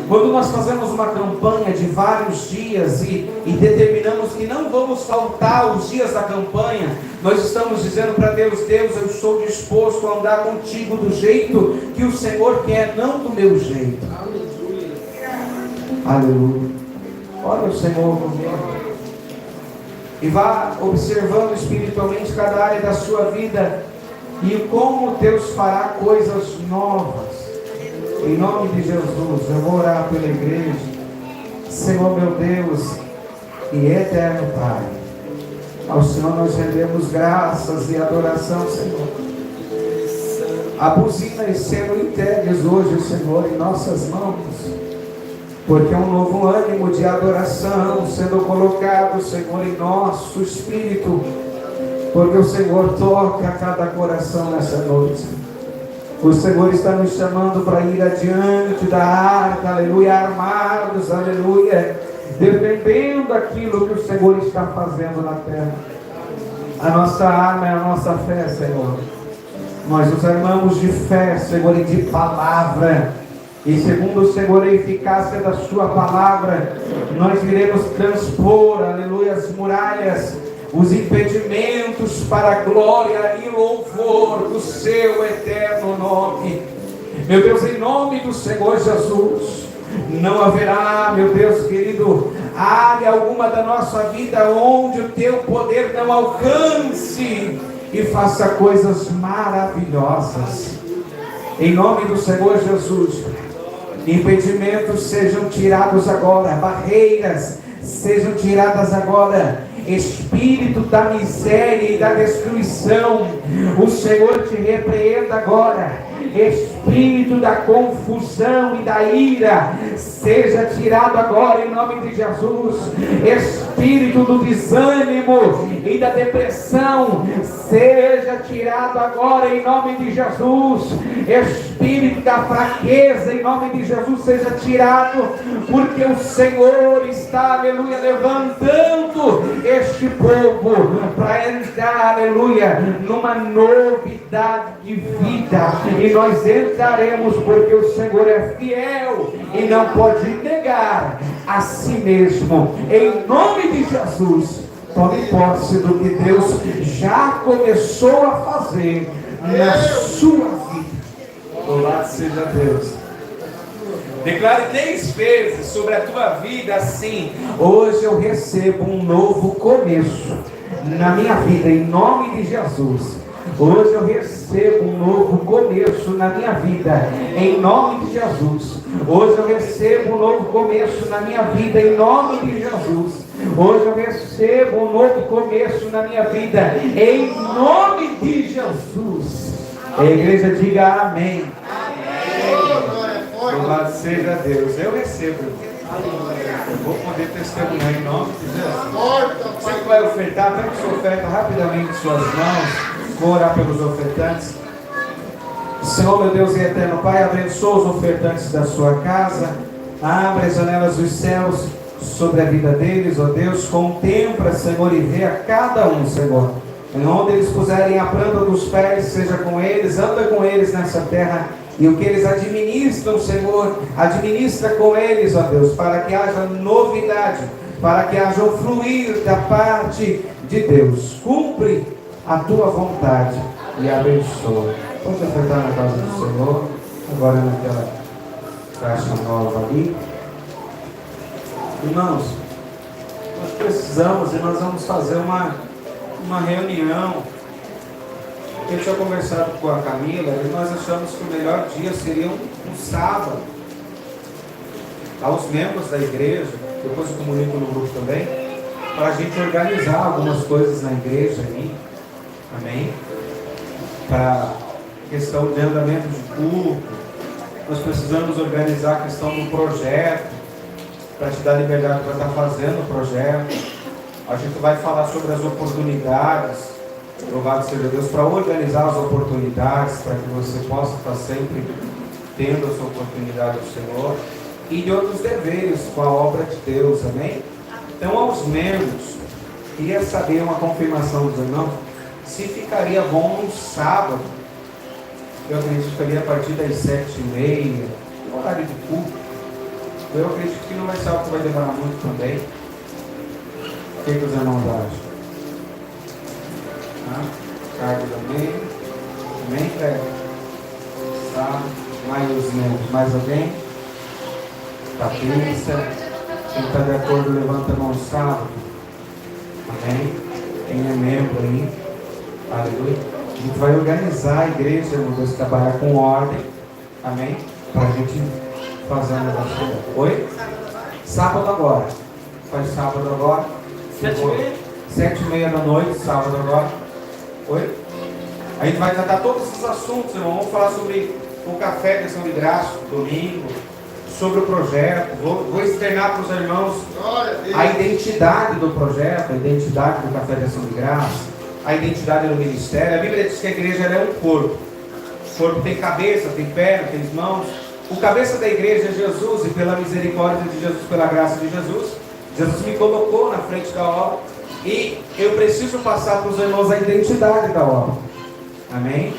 Quando nós fazemos uma campanha de vários dias e determinamos que não vamos faltar os dias da campanha, nós estamos dizendo para Deus: Deus, eu estou disposto a andar contigo do jeito que o Senhor quer, não do meu jeito. Aleluia. Aleluia. Olha o Senhor comigo. E vá observando espiritualmente cada área da sua vida e como Deus fará coisas novas. Em nome de Jesus, eu vou orar pela igreja. Senhor meu Deus e eterno Pai, ao Senhor nós rendemos graças e adoração, Senhor. A buzinas sendo entregues hoje, Senhor, em nossas mãos, porque é um novo ânimo de adoração sendo colocado, Senhor, em nosso espírito, porque o Senhor toca cada coração nessa noite. O Senhor está nos chamando para ir adiante da arca, aleluia, armados, aleluia, defendendo aquilo que o Senhor está fazendo na terra. A nossa arma é a nossa fé, Senhor. Nós nos armamos de fé, Senhor, e de palavra. E segundo o Senhor, a eficácia da sua palavra, nós iremos transpor, aleluia, as muralhas, os impedimentos para a glória e louvor do seu eterno nome. Meu Deus, em nome do Senhor Jesus, não haverá, meu Deus querido, área alguma da nossa vida onde o teu poder não alcance e faça coisas maravilhosas. Em nome do Senhor Jesus, impedimentos sejam tirados agora, barreiras sejam tiradas agora, espírito da miséria e da destruição, o Senhor te repreenda agora. Espírito da confusão e da ira seja tirado agora em nome de Jesus. Espírito do desânimo e da depressão seja tirado agora em nome de Jesus. Espírito da fraqueza em nome de Jesus seja tirado, porque o Senhor está, aleluia, levantando este povo para entrar, aleluia, numa novidade de vida. E nós entraremos porque o Senhor é fiel e não pode negar a si mesmo. Em nome de Jesus, tome posse do que Deus já começou a fazer na sua vida. Louvado seja Deus. Declare 10 vezes sobre a tua vida assim: hoje eu recebo um novo começo na minha vida, em nome de Jesus. Hoje eu recebo um novo começo na minha vida, em nome de Jesus. Hoje eu recebo um novo começo na minha vida, em nome de Jesus. Hoje eu recebo um novo começo na minha vida, em nome de Jesus. A igreja diga amém. Louvado seja Deus. Eu recebo. Eu vou poder testemunhar em nome de Jesus. Você que vai ofertar, pegue sua oferta rapidamente em suas mãos. Vou orar pelos ofertantes. Senhor, meu Deus e eterno Pai, abençoa os ofertantes da sua casa. Abre as janelas dos céus sobre a vida deles, ó Deus. Contempla, Senhor, e vê a cada um, Senhor. Em onde eles puserem a planta dos pés, seja com eles, anda com eles nessa terra. E o que eles administram, Senhor, administra com eles, ó Deus, para que haja novidade, para que haja o fluir da parte de Deus. Cumpre a tua vontade e abençoa. Pode ofertar na casa do Senhor, agora naquela caixa nova ali. Irmãos, nós precisamos e nós vamos fazer uma reunião Eu tinha conversado com a Camila e nós achamos que o melhor dia seria um sábado. Aos membros da igreja, depois eu comunico no grupo também, para a gente organizar algumas coisas na igreja aí, amém? Para questão de andamento de culto, nós precisamos organizar a questão do projeto, para te dar liberdade para estar fazendo o projeto. A gente vai falar sobre as oportunidades, louvado seja Deus, para organizar as oportunidades, para que você possa estar sempre tendo a sua oportunidade do Senhor, e de outros deveres com a obra de Deus, amém? Então, aos membros, queria saber uma confirmação dos irmãos, se ficaria bom no sábado. Eu acredito que ficaria a partir das 7h30, horário de culto. Eu acredito que não vai ser algo que vai demorar muito também. O que os irmãos acham? Carlos, amém? Amém, Fred? Sábado, mais os membros. Mais alguém? Patrícia, quem está de acordo, levanta a mão sábado. Amém? Quem é membro aí? Aleluia. A gente vai organizar a igreja, irmão Deus, trabalhar com ordem. Amém? Para a gente fazer um negócio. Oi? Sábado agora. Faz sábado agora. 7h30? 7h30 da noite, sábado agora. Oi? A gente vai tratar todos esses assuntos, irmão. Vamos falar sobre o café, questão de graça, domingo. Sobre o projeto, vou externar para os irmãos a identidade do projeto, a identidade do Café de Ação de Graça, a identidade do ministério. A Bíblia diz que a igreja é um corpo. O corpo tem cabeça, tem perna, tem mãos. O cabeça da igreja é Jesus, e pela misericórdia de Jesus, pela graça de Jesus, Jesus me colocou na frente da obra, e eu preciso passar para os irmãos a identidade da obra. Amém?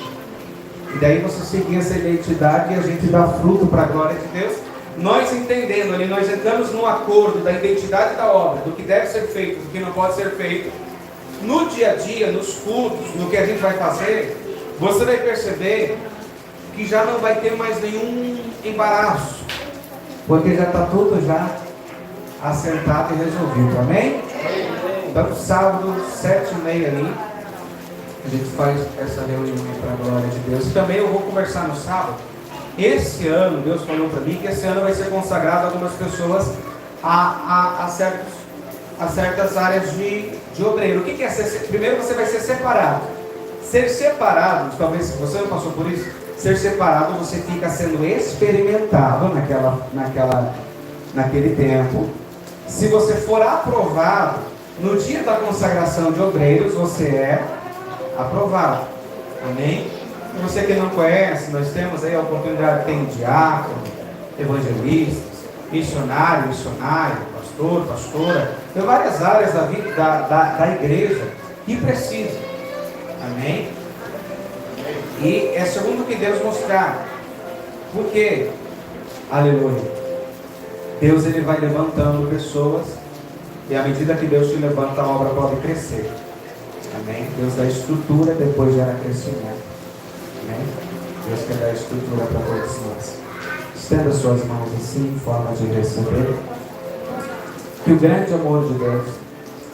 E daí você seguir essa identidade e a gente dá fruto para a glória de Deus. Nós entendendo ali, nós entramos num acordo da identidade da obra, do que deve ser feito, do que não pode ser feito. No dia a dia, nos cultos, no que a gente vai fazer, você vai perceber que já não vai ter mais nenhum embaraço, porque já está tudo já assentado e resolvido, amém? Então sábado, 7h30 ali, a gente faz essa reunião para a glória de Deus. E também eu vou conversar no sábado. Esse ano, Deus falou para mim que esse ano vai ser consagrado a algumas pessoas a certas áreas de obreiro. O que é ser? Primeiro você vai ser separado. Ser separado, talvez se você não passou por isso, ser separado você fica sendo experimentado naquele tempo. Se você for aprovado, no dia da consagração de obreiros, você é aprovado. Amém? Você que não conhece, nós temos aí a oportunidade de ter diácono, evangelistas, missionário, pastor, pastora. Tem várias áreas da vida da igreja que precisam. Amém? E é segundo o que Deus mostrar. Por quê? Aleluia. Deus ele vai levantando pessoas, e à medida que Deus te levanta, a obra pode crescer. Amém? Deus dá estrutura, depois gera crescimento. Amém? Deus quer dar estrutura para todos nós. Estenda suas mãos assim, em forma de receber. Que o grande amor de Deus,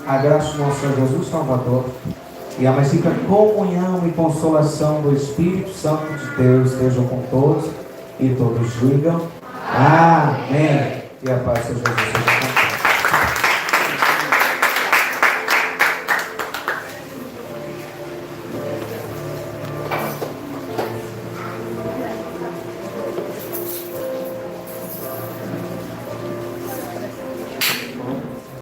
a graça do nosso Senhor Jesus Salvador, e a mais rica comunhão e consolação do Espírito Santo de Deus estejam com todos, e todos digam amém. E a paz de Jesus.